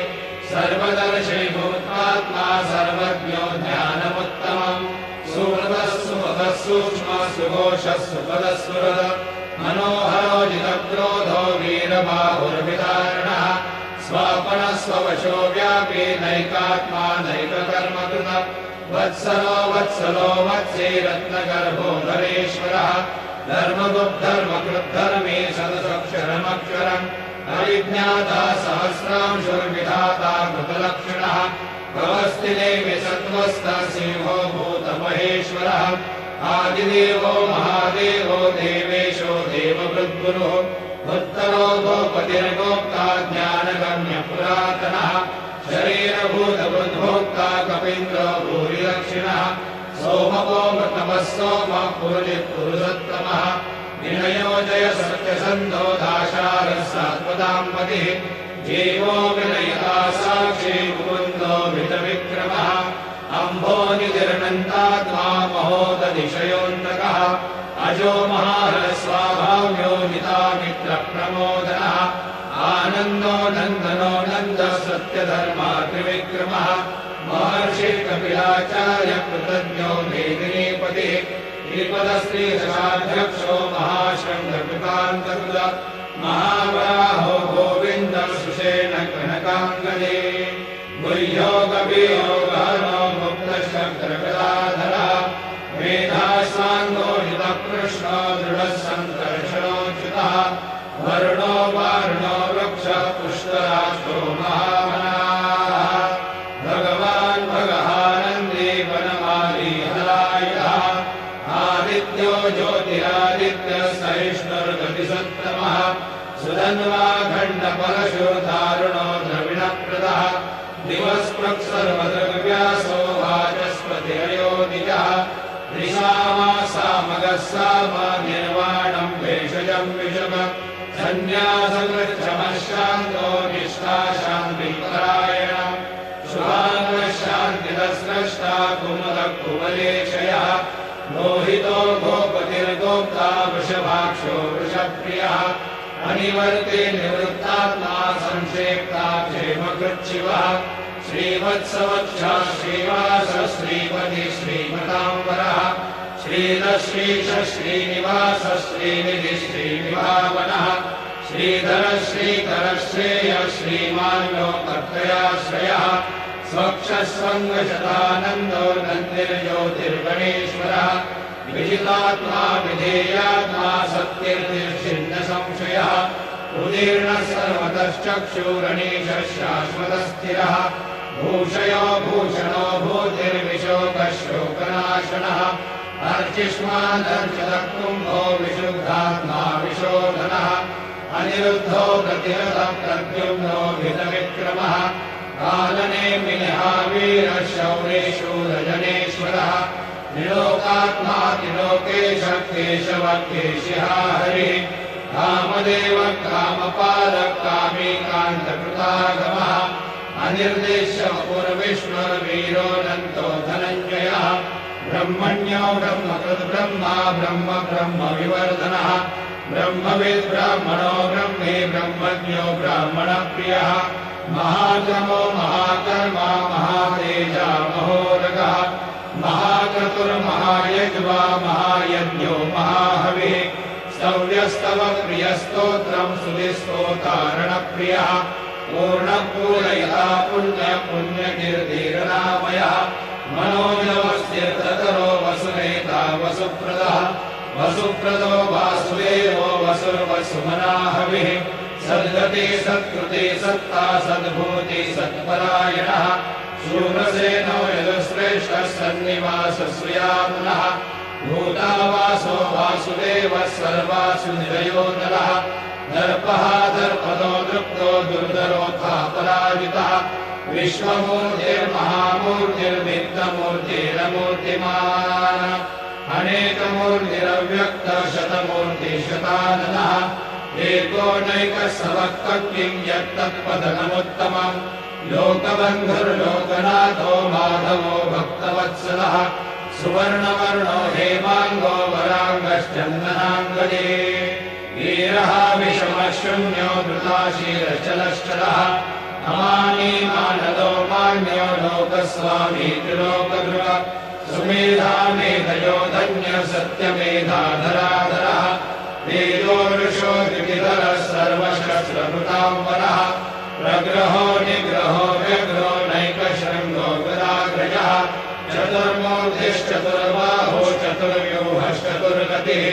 सर्वदर्शी भूत्वात्मा सर्वज्ञो ज्ञानमुत्तमम् सुहृदः सुमुखः सूक्ष्मः सुघोषः सुपदस्फुरद मनोहरो जितक्रोधो वीरबाहुर्विदारणः स्वापनः स्ववशो व्यापी नैकात्मा नैककर्मकृतः वत्सलो वत्सलो वत्से रत्नगर्भो धरेश्वरः धर्मगुप्धर्मकृद्धर्मे सदसक्षरमक्षरम् अविज्ञाता सहस्रांशुर्विधाता कृतलक्षणः भवस्तिदेवि सत्त्वस्थः सिंहो भूतमहेश्वरः आदिदेवो महादेवो देवेशो देवभृद्गुरुः उत्तरो गोपतिर्गोप्ता ज्ञानगम्यपुरातनः शरीरभूतभृद्भोक्ता कपीन्द्रो भूरिदक्षिणः सोमवो मृतमः सोमः पुरुषोत्तमः विनयो जय सत्यसन्धो दाशारः सात्वताम्पतिः जीवो विनयता साक्षी मुकुन्दो भृतविक्रमः अम्भोनिधिर्नन्दात्मा महोदधिशयोऽन्तकः अजो महारस्वाभाव्यो नितामित्रप्रमोदनः आनन्दो नन्दनो नन्दः सत्यधर्मा त्रिविक्रमः महर्षि कपिलाचार्य कृतज्ञो मेदिनीपतिः श्रीपदश्रीदशाध्यक्षो महाशृङ्गकृतान्तकृत महावराहो गोविन्दः सुषेण कनकाङ्गदे गुह्यो कवियो गहनो मुक्तशङ्करकलाधरः मेधास्वाङ्गो हितकृष्णो दृढः सङ्कर्षणोच्युतः वरुणो वारुणो वृक्षः पुष्कराक्षो महामनाः भगवान् भगहानन्दी वनमाली हलायुधः आदित्यो ज्योतिरादित्यः सहिष्णुर्गतिसत्तमः सुधन्वाखण्डपरशुर्धारुणो द्रविणप्रदः दिवस्पृक्सर्वदृग्व्यासो वाचस्पतिरयोनिजः त्रिसामासामगः साम निर्वाणं भेषजं विषम सन्न्यासकृच्छमशान्तो निष्ठाशान्तिपरायणः शुभाङ्गः शान्तिदस्रष्टा कुमुदः कुवलेशयः मोहितो गोपतिर्गोप्ता वृषभाक्षो वृषप्रियः अनिवर्ते निवृत्तात्मा संशय श्रीमहेक्ता क्षेमकृच्छिवः श्रीवत्सवच्छ श्रीवास श्रीपति श्रीमताम्बरः श्रीरश्रीश श्रीनिवास श्रीनिधि श्रीनिभावनः श्रीधर श्रीकर श्रेय श्रीमान् लोकत्रयाश्रयः स्वक्षस्वङ्गशतानन्दो नन्दिर्ज्योतिर्गणेश्वरः विजितात्मा विधेयात्मा सत्कीर्तिर्छिन्न संशयः उदीर्णः सर्वतश्चक्षुरणीशः शाश्वतस्थिरः भूषयो भूषणो भूतिर्विशोकः शोकनाशनः अर्चिष्मादर्चितः कुम्भो विशुद्धात्मा विशोधनः अनिरुद्धो प्रतिहतः प्रद्युम्नो हितविक्रमः कालनेमिनः वीरः शौरेशूरजनेश्वरः त्रिलोकात्मा त्रिलोकेशः केशवः केशिः हरिः कामदेवः कामपालः कामीकान्तकृतागमः अनिर्देश्य पूर्विष्णुर्वीरोऽनन्तो धनञ्जयः ब्रह्मण्यो ब्रह्मकृद्ब्रह्मा ब्रह्म ब्रह्म विवर्धनः ब्रह्मविद् ब्राह्मणो ब्रह्मे ब्रह्मज्ञो ब्राह्मणप्रियः महाक्रमो महाकर्मा महातेजा महोरगः महाक्रतुर्महायज्वा महायज्ञो महाहविः स्तव्यस्तव प्रियस्तोत्रम् सुधिस्तोतारणप्रियः पूर्णपूरयः पुण्यपुण्यकीर्तिरनामयः मनोजवस्तीर्थकरो वसुनेता वसुप्रदः वसुप्रदो वासुदेवो वसुर्वसुमनाहविः सद्गति सत्कृति सत्ता सद्भूति सत्परायणः शूरसेनो यदुश्रेष्ठः सन्निवासश्रियामुनः भूतावासो वासुदेवः सर्वासु निरयोदरः दर्पः दर्पदो दृप्तो दुर्धरोऽथा पराजितः विश्वमूर्तिर्महामूर्तिर्वित्तमूर्तिरमूर्तिमान् अनेकमूर्तिरव्यक्तः शतमूर्तिशताननः एकोनैकः सवक्तकिं यत्तत्पदनमुत्तमम् लोकबन्धुर्लोकनाथो माधवो भक्तवत्सलः सुवर्णवर्णो हेमाङ्गो वराङ्गश्चन्दनाङ्गजे वीरः विषमः शून्यो धृताशीलश्चलश्चलः अमानी मानदो मान्यो लोकस्वामी त्रिलोकधृग सुमेधा मेधयो धन्य सत्यमेधाधराधरः वेदोरुषो द्विविधरः सर्वशस्त्रभृताम्बरः प्रग्रहो निग्रहो व्यग्रो नैकशृङ्गो गदाग्रजः चतुर्मूर्तिश्चतुर्बाहो चतुर्व्यूहश्चतुर्गतिः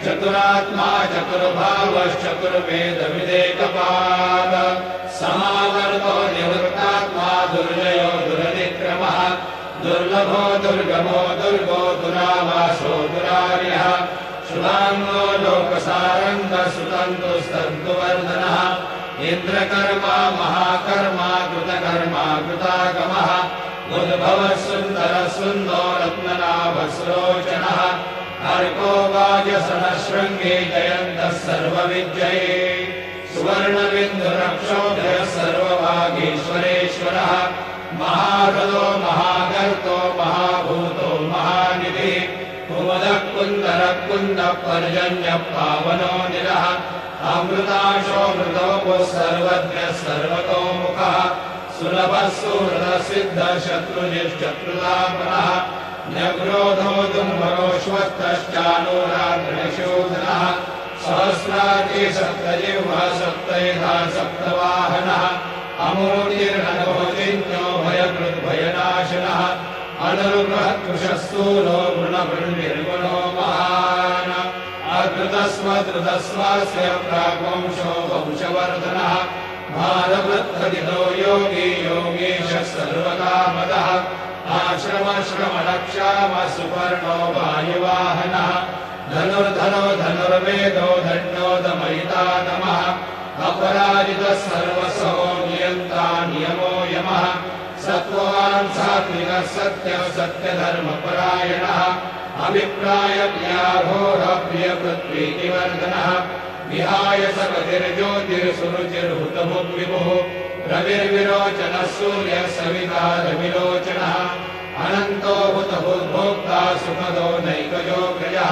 चतुरात्मा चतुर्भावश्चतुर्वेदविदेकपाद समावर्तो निवृत्तात्मा दुर्जयो दुरतिक्रमः दुर्लभो दुर्गमो दुर्गो दुरावासो दुरार्यः शुभाङ्गो लोकसारङ्गः सुतन्तुस्तन्तुवर्धनः इन्द्रकर्मा महाकर्मा कृतकर्मा कृतागमः उद्भवः सुन्दरः सुन्दो रत्ननाभस्रोचनः अर्को वाजसनशृङ्गे जयन्तः सर्वविजये सुवर्णबिन्दुरक्षोभ्यः सर्वभागीश्वरेश्वरः महारथो महागर्तो महाभूतो महानिधिः कुमुदः कुन्दरः कुन्दः पर्जन्यः पावनो निरः अमृताशोऽमृतोपः सर्वज्ञः सर्वतोमुखः सुलभः सुहृदः सिद्धः शत्रुजिश्चत्रुतापनः न्यग्रोधो दुर्मरोश्वस्तश्चानूराग्रणशोधनः सहस्रार्ची सप्तजिह्वः सप्तैधा सप्तवाहनः अमूर्तिर्नरो चिन्त्यो भयकृद्भयनाशनः अनुर्बृहत्कृशः स्थूलो गुणभृन्निर्गुणो महान् अकृतस्वधृतस्वास्य प्राग्वंशो वंशवर्धनः भारवृद्धदितो योगी योगीशः सर्वकामदः आश्रमश्रमणक्षामः सुपर्णो वायुवाहनः धनुर्धनो धनुर्वेदो दण्डोदमयितातमः अपराजितः सर्वसो नियन्ता नियमो यमः सत्त्ववान् सात्विकः सत्यः सत्यधर्मपरायणः अभिप्रायज्ञाघोरप्रियपृथ्वीतिवर्धनः विहाय सकतिर्ज्योतिर्सुरुचिर्हुतभुग्विभुः रविर्विरोचनः सूर्यः सविता रविलोचनः अनन्तो हुतभुद्भोक्ता सुखदो नैकयोग्रजः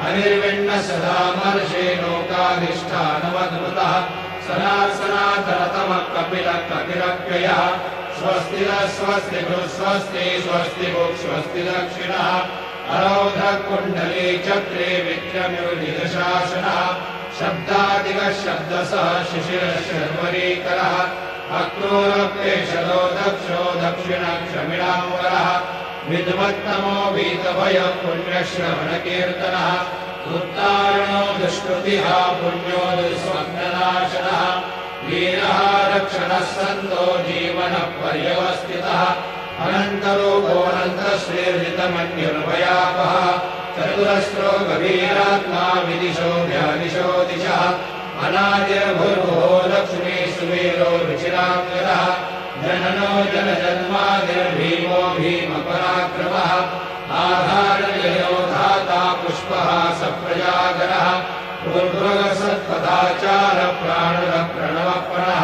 अनिर्विण्णः सदा मर्षे लोकाधिष्ठानमद्भुतः सनातनतमः कपिलः कपिरव्ययः स्वस्ति न स्वस्ति स्वस्ति स्वस्ति स्वस्ति दक्षिणः अरौधः कुण्डली चक्रे विक्रम्युर्निदशासनः शब्दादिकः शब्दसः शिशिरशर्वरीकरः अक्रूरप्येषदो दक्षो दक्षिणक्षमिणाम्बरः विद्वत्तमो वीतभयः पुण्यश्रवणकीर्तनः उत्तारणो दुष्कृतिः पुण्यो दुःस्वप्ननाशनः वीरः रक्षणः सन्तो जीवनः पर्यवस्थितः अनन्तरूपोऽनन्तश्रीर्जितमन्युर्भयापः चतुरस्रो गभीरात्मा विदिशो व्यादिशो दिशः अनादिर्भुर्भुवो लक्ष्मी सुवीरो रुचिराङ्गदः जननो जनजन्मादिर्भीमो भीमपराक्रमः आधारजयो धाता पुष्पः सप्रजागरः पूर्वसत्पदाचार प्राणः प्रणवप्रणः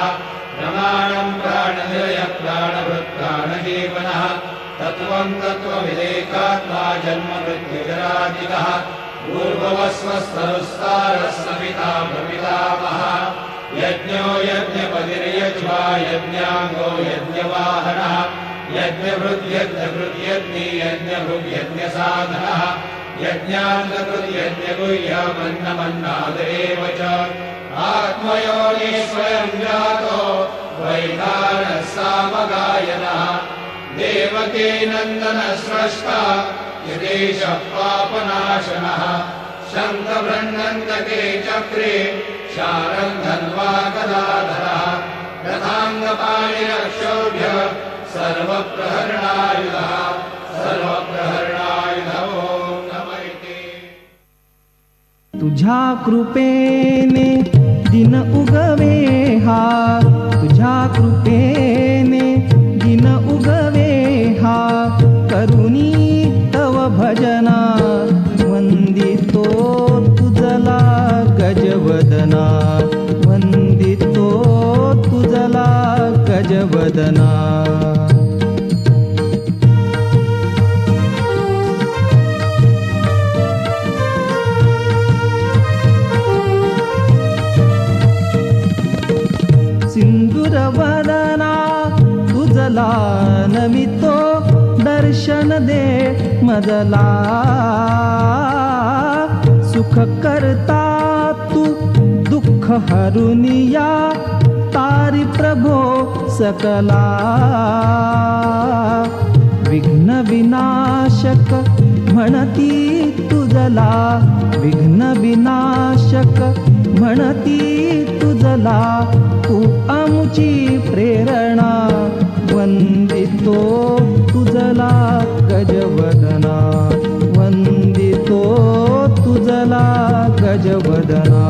प्रमाणं प्राणनिलय प्राणभृत्प्राणजीवनः तत्त्वं तत्त्वविदेकात्मा जन्ममृत्युजरादिकः पूर्ववस्वस्तरुस्तारः सविता प्रपितामहः यज्ञो यज्ञपतिर्यज्वा यज्ञाङ्गो यज्ञवाहनः यज्ञभृद्यज्ञभृद्यज्ञी यज्ञभृग्यज्ञसाधनः यज्ञाङ्गकृद्यज्ञगुह्यमन्नमन्नादेव च आत्मयोनि स्वयं जातो वैधानः सामगायनः देवकी नन्दनः स्रष्टा यदेशः पापनाशनः शङ्खबृह्नन्दके चक्रे शारं धन्वा गदाधरः रथाङ्गपाणिरक्षोभ्यः सर्वप्रहरणायुधः सर्वप्रहरणायुधो नमैते। तुझ्या कृपेने दिन उगवे हा, तुझ्या कृपेने दिन उगवे हा, करुणी तव भजना वंदितो तुझला गजवदना, वंदितो तुझला गजवदना। सिंदूरवदना तुझला नमितो दर्शन दे मजला, सुख करता तू दुःख हरुनिया तारी प्रभो सकला। विघ्न विनाशक म्हणती तुझला, विघ्न विनाशक म्हणती तुझला, तू आमची प्रेरणा वंदितो तुझला गजवदना, वंदितो तुझला गजवदना।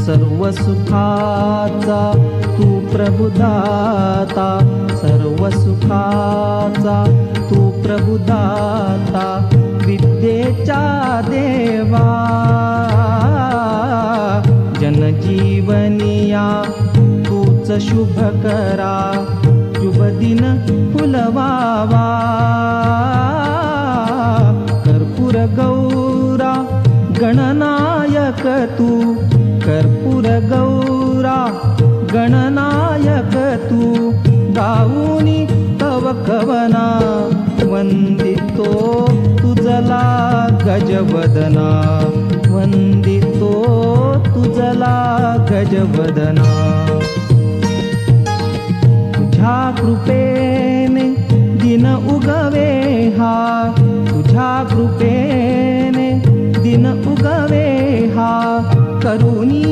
सर्व सुखाचा तू प्रभुदाता, सर्व सुखाचा तू प्रभुदाता, विद्येच्या देवा जनजीवनिया तूच शुभ करा, शुभ दिन फुलवावा। कर्पूर गौरा गणनायक तू, कर्पूर गौरा गणनायक तू, गाऊनी तव कवना वंदितो तुझला गजवदना, वंदितो तुझला गजवदना। तुझ्या कृपेने दिन उगवे हा, तुझ्या कृपेने दिन उगवे हा, करुणी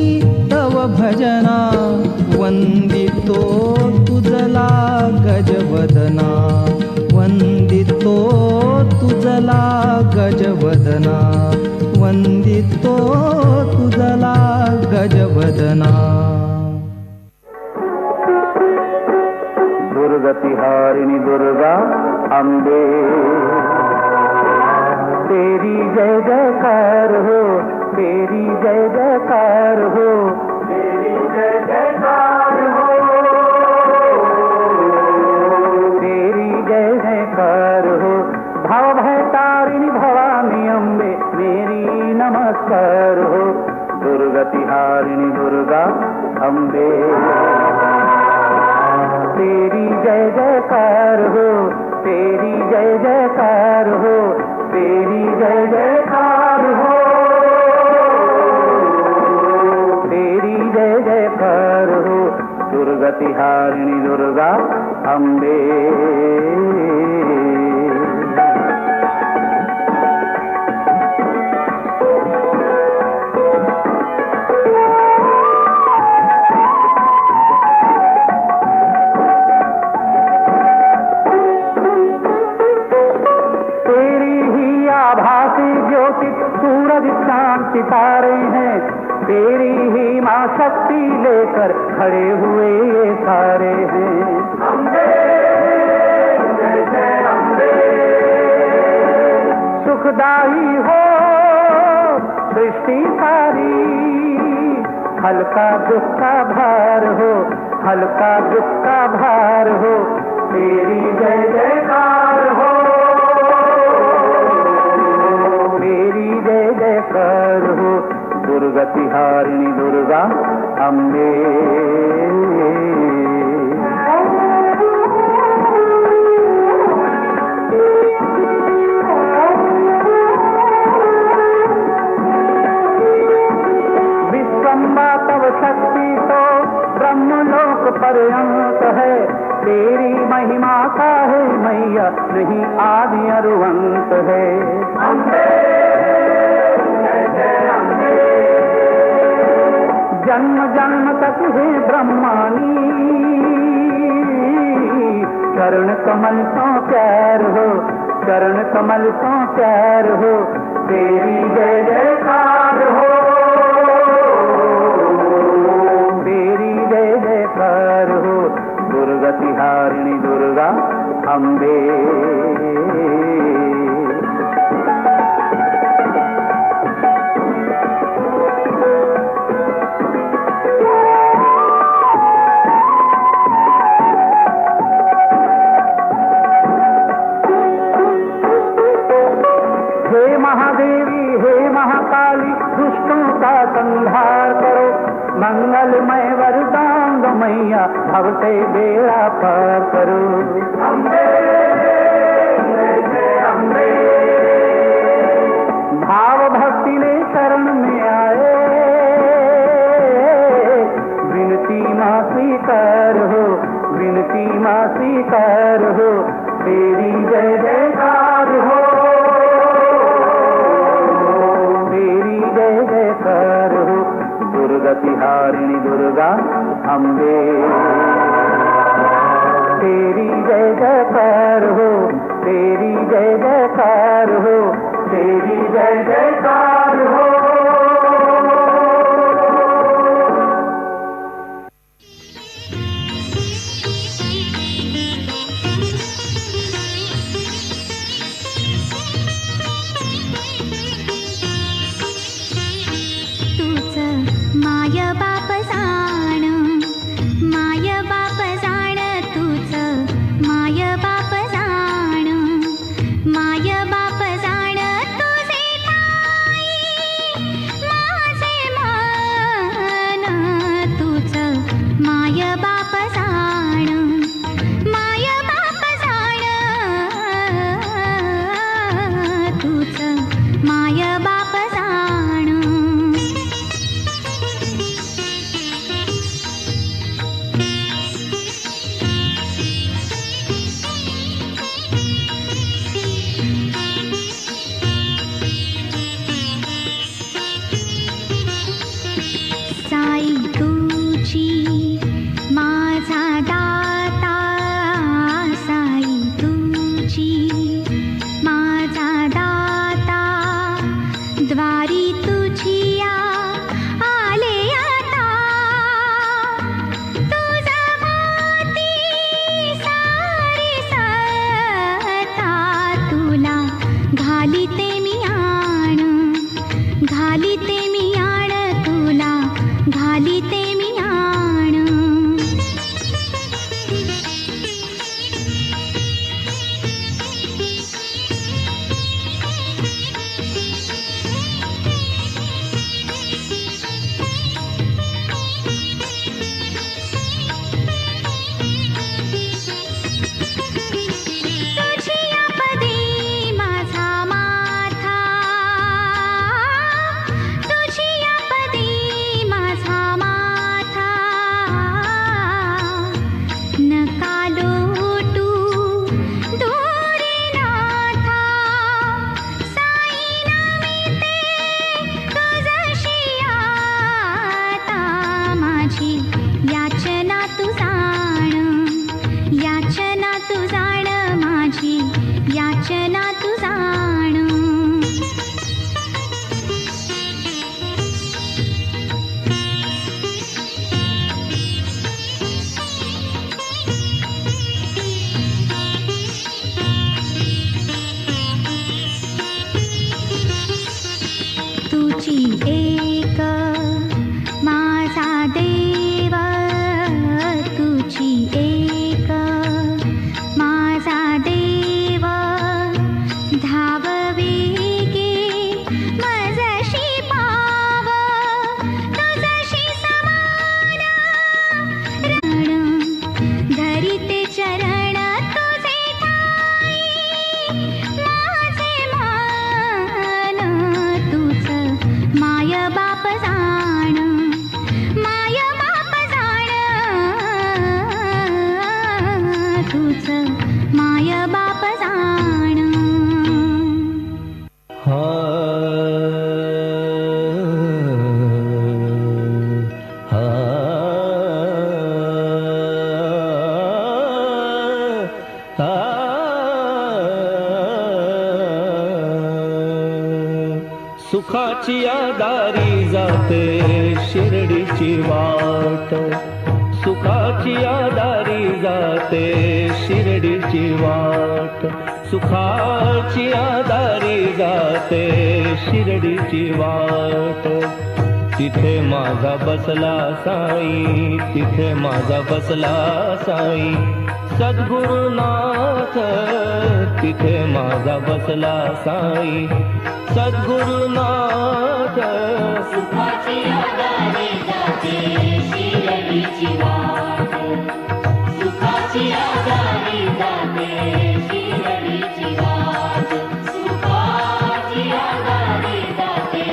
तव भजना वंदितो तुझला गजवदना, वंदितो तुझला गजवदना, वंदितो तुझला गजवदना। दुर्गतिहारिणी दुर्गा अम्बे, तेरी जय जयकार हो, तेरी जय जयकार हो, तेरी जय जयकार हो, तेरी जय जयकार हो। भाव भय तारिणी भवानी कर हो, दुर्गति हारिणी दुर्गा अम्बे। तेरी जय जयकार हो, तेरी जय जयकार हो, तेरी जय जयकार हो, तेरी जय जयकार हो, दुर्गति हारिणी दुर्गा अम्बे। सूरज चांद सितारे हैं, तेरी ही माँ शक्ति लेकर खड़े हुए ये सारे हैं। अम्बे जय जय अम्बे, सुखदाई हो सृष्टि सारी, हल्का दुख का भार हो, हल्का दुख का भार हो, तेरी जय जयकार हो, तेरी जय जयकार हो, दुर्गति हारिणी दुर्गा अम्बे। विश्वम्बा तव शक्ति तो ब्रह्मलोक पर्यंत है, तेरी महिमा का है मैया नहीं आदि अरुवंत है। अम्बे जय जय अम्बे, जन्म जन्म तक है ब्रह्मानी, चरण कमल तो प्यार हो, चरण कमल तो प्यार हो, तेरी जय जयकार हो, तेरी जय जयकार हो, दुर्गति हारिणी दुर्गा अम्बे। हे महादेवी हे महाकाली, दुष्टों का संहार करो, मंगलमय वरदान दो मैया, भव से बेड़ा पार करो। अम्बे जय जय अम्बे, भाव भक्ति ने शरण में आए, विनती माँ स्वीकार हो, विनती माँ स्वीकार हो, तेरी जय जयकार हो, तेरी जय जयकार हो, दुर्गति हारिणी दुर्गा अम्बे। तेरी जय जयकार हो, तेरी जय जयकार हो, तेरी जय जयकार हो। माय बाप जाण, माय बाप जाण तूच, माय बाप जाण, माय बाप जाण तुझे ताई, माझे मन तूच, माय बाप जाण, माय बाप जाण तूच, माय बाप जाण। साई तुझी माझा दाता, साई तुझी माझा दाता, द्वारी तुझी आले आता, तुझा माती सारी सता, तुला घालिते मी आण, घालिते मी आण, तुला घालिते मी आण। एक माझा देव तुझी एक माझा देव धाववे गे मजशी पाव तुझशी समान धरिते चरण तुझे ठाई माझे मान तुझ माय बाप जाण माय बाप जाण तुझ माय बाप जाण सुखाची दारी जाते शिर्डीची वाट सुखाची दारी जाते शिर्डीची वाट सुखाची दारी जाते शिर्डीची वाट तिथे माझा बसला साई तिथे माझा बसला साई सद्गुरुनाथ तिथे माझा बसला साई सद्गुरुनाथ सुखाची दारी जाते शिर्डीची वाट सुखाची दारी जाते शिर्डीची वाट सुखाची दारी जाते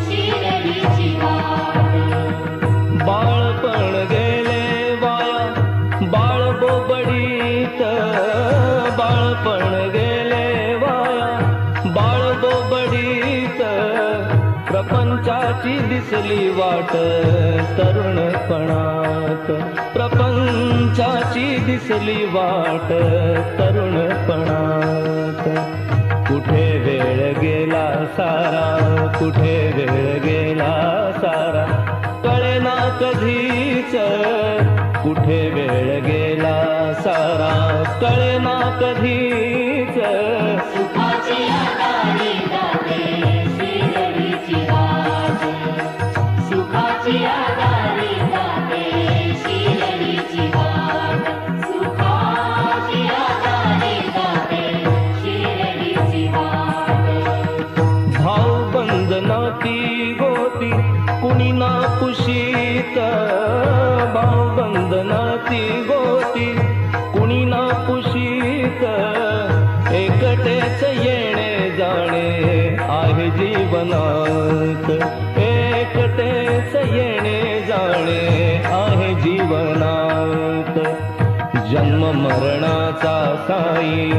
शिर्डीची वाट बाळपण गेले वाया बाळ बोबडीत बाळपण गेले वाया बाळ बोबडीत प्रपंचाची दिसली वाट तरुणपणात प्रपंचाची दिसली वाट तरुणपणात कुठे वेळ गेला सारा कुठे वेळ गेला सारा कळेना कधीच कुठे वेळ गेला सारा कळेना कधीच सुखाची दारी जाते शिर्डीची वाट सुखाची दारी जाते शिर्डीची वाट सुखाची दारी जाते शिर्डीची वाट भाऊ बंधनाती गोती कुणी ना पुशीत भाऊ बंधनाती गोती कुणी ना पुशीत एकटेच येणे जाणे आहे जीवनात एकटेच येणे जाणे आहे जीवनात जन्म मरणाचा साई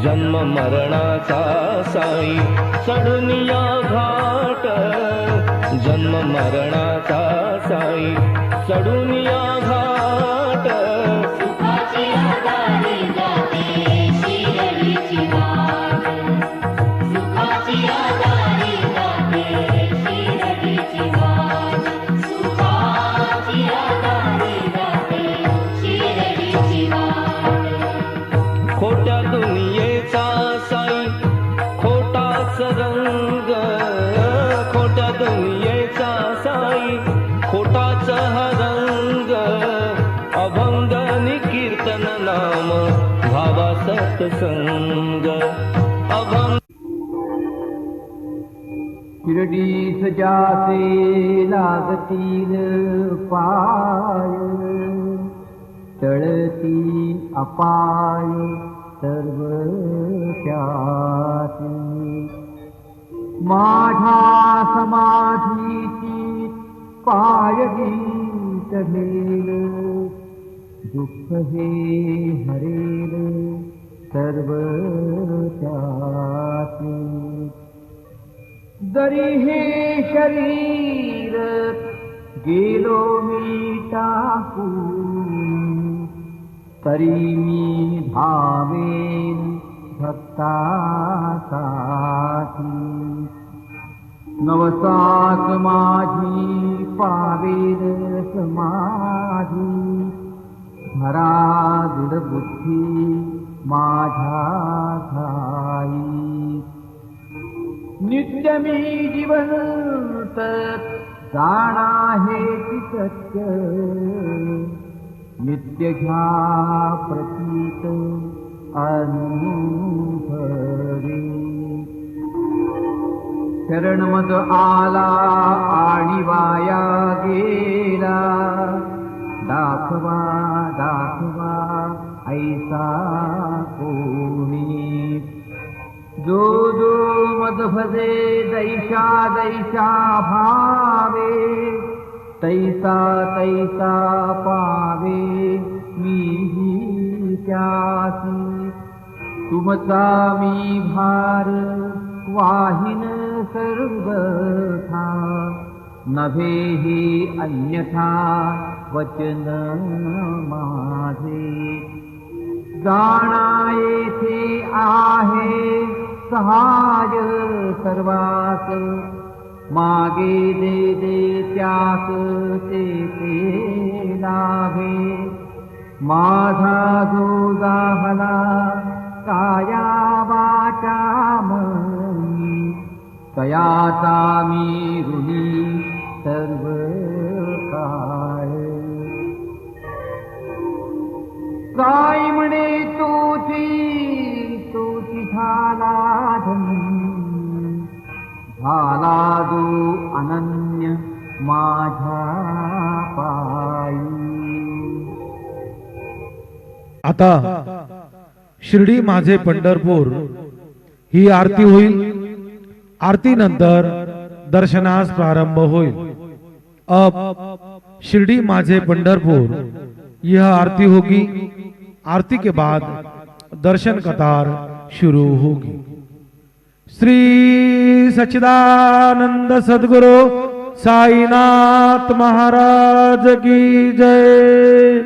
जन्म मरणाचा साई चढुनिया घाट जन्म मरणाचा साई चढुनिया घाट सुखाची दारी जाते शिर्डीची वाट सुखाची दारी जाते शिर्डीची वाट सुखाची दारी जाते शिर्डीची वाट खोट्या दुनियेचा साई खोटाच रंग खोट्या दुनियेचा साई खोटाच हा रंग अभंग नि कीर्तन नाम भावा सत्संग अभंग शिर्डीस जासे लागतील पाय टळती अपाय सर्व त्यासी माझा समाधीची पायरी चढेल दुःख हे हरेल सर्व त्यासी जरी हे शरीर गेलो मी टाकून तरी मी धावेन भक्तासाठी नवसात माझी पावेल समाधी धरा दृढ बुद्धी माझ्या ठाई नित्य मी जीवन सत जाणा हेची सत्य नित्य घ्या प्रतीत अनुभवी शरण मद आला आणि वाया गेला दाखवा दाखवा ऐसा कोणी जो जो मद भजे दैशा दैशा भावे तैसा तैसा पावे मीही त्यासी तुमचा मी भार वाहिन सर्वथा नभे हि अन्यथा वचन माझे जाणा येथे आहे सहाय सर्वास मागे दे दे त्यास ते ते लाभे माझा जो जाहला काया वाचा मनी तयाचा मी ऋणी सर्व काळ काय म्हणे तोची झाला धनी झाला जो अनन्य माझ्या पायी आता शिर्डी माझे पंढरपूर ही आरती होईल. आरती नंतर दर्शनास प्रारंभ होईल. अब शिरडी माझे पंढरपुर यह आरती होगी. आरती के बाद दर्शन कतार शुरू होगी. श्री सच्चिदानंद सद्गुरु साईनाथ महाराज की जय.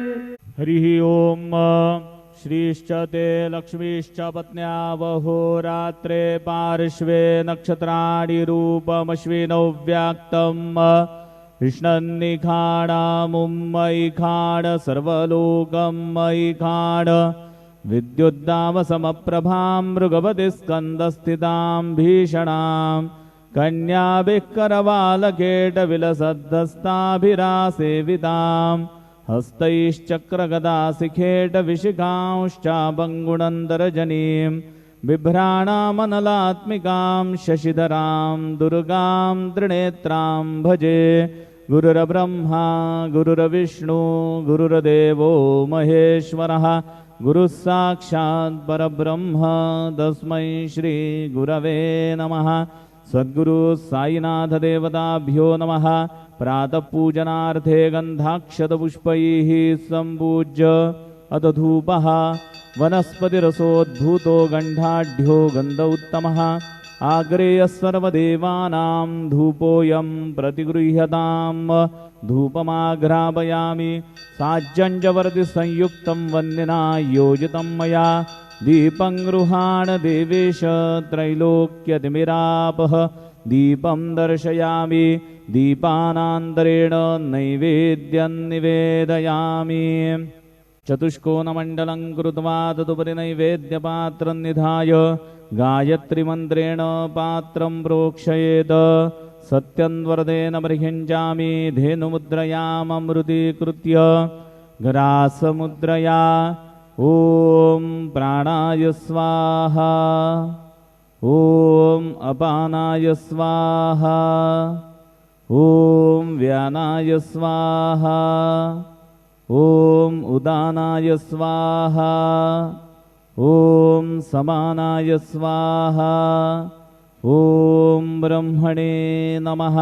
हरि ओम. श्रीश्च ते लक्ष्मीश्च पत्न्या वहोरात्रे पार्श्वे नक्षत्राणि रूपमश्विनौ व्याक्तम् कृष्णन्निखाणामुम्मयि खाण सर्वलोकमयि खाण विद्युद्दामसमप्रभां मृगवति स्कन्दस्थितां भीषणां कन्याभिः करवालकेटविलसद्धस्ताभिरासेविताम् हस्तैश्चक्रगदाशिखेटविशिखांश्चाबङ्गुणन्तरजनीं बिभ्राणामनलात्मिकां शशिधरां दुर्गां त्रिनेत्रां भजे. गुरुर्ब्रह्मा गुरुर्विष्णु गुरुर्देवो महेश्वरः गुरुः साक्षात् परब्रह्म तस्मै श्री गुरवे नमः. सद्गुरु साईनाथ देवताभ्यो नमः. प्रातः पूजनार्थे गन्धाक्षतपुष्पैः सम्पूज्य अथ धूपः वनस्पतिरसोद्भूतो गन्धाढ्यो गन्ध उत्तमः आग्रेयः सर्वदेवानां धूपोऽयं प्रतिगृह्यताम्. धूपमाघ्रापयामि साज्जञ्जवर्ति संयुक्तं वन्निना योजितं मया. दीपं गृहाण देवेश त्रैलोक्यतिमिरापः. दीपं दर्शयामि दीपानान्तरेण नैवेद्यं निवेदयामि. चतुष्कोणमण्डलं कृत्वा तदुपरि नैवेद्यपात्रं निधाय गायत्रीमन्त्रेण पात्रं प्रोक्षयेत्. सत्यं वरदेन बर्हिञ्जामि धेनुमुद्रयाममृतीकृत्य ग्रासमुद्रया. ॐ प्राणाय स्वाहा ॐ अपानाय स्वाहा ॐ व्यानाय स्वाहा ॐ उदानाय स्वाहा ॐ समानाय स्वाहा ॐ ब्रह्मणे नमः.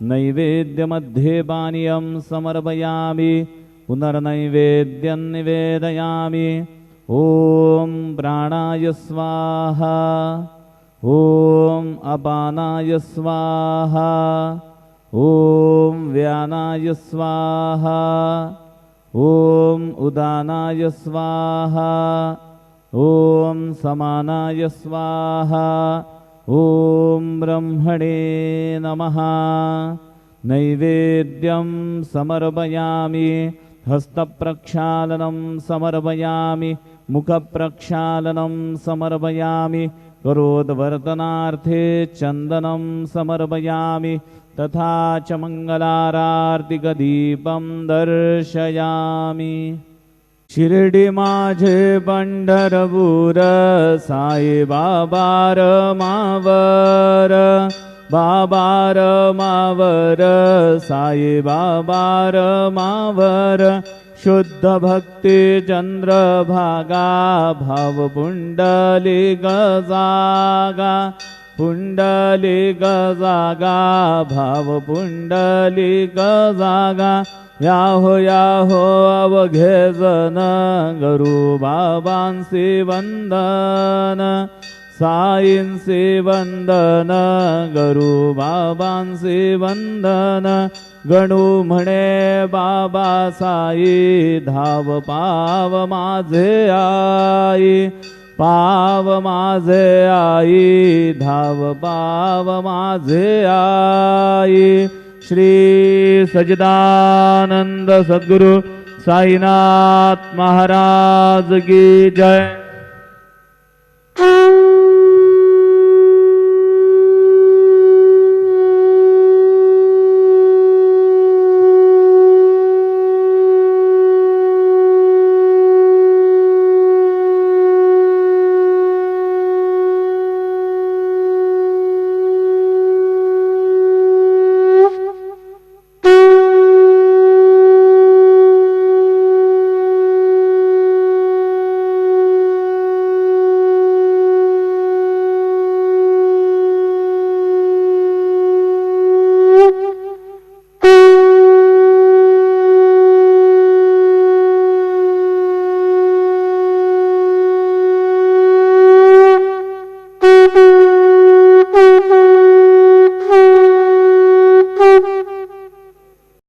नैवेद्यमध्ये पानीयं समर्पयामि पुनर्नैवेद्यं निवेदयामि. ॐ प्राणाय स्वाहा ॐ अपानाय स्वाहा ॐ व्यानाय स्वाहा ॐ उदानाय स्वाहा ॐ समानाय स्वाहा ॐ ब्रह्मणे नमः. नैवेद्यं समर्पयामि. हस्तप्रक्षालनं समर्पयामि. मुखप्रक्षालनं समर्पयामि. करोद्वर्तनार्थे चन्दनं समर्पयामि तथा च मङ्गलारार्तिकदीपं दर्शयामि। शिर्डी माझे पंढरपूर साई बाबार मावर, बाबार मावर साई बाबार मावर, शुद्ध भक्ती चंद्रभागा भाव पुंडलिक जागा, पुंडलिक जागा भाव पुंडलिक जागा, याहो याहो अवघे जन गुरु बाबांसी वंदन, साईंसी वंदन गुरु बाबांसी वंदन, गणू म्हणे बाबा साई धाव पाव माझे आई, पाव माझे आई धाव पाव माझे आई। श्री सच्चिदानंद सद्गुरु साईनाथ महाराज की जय।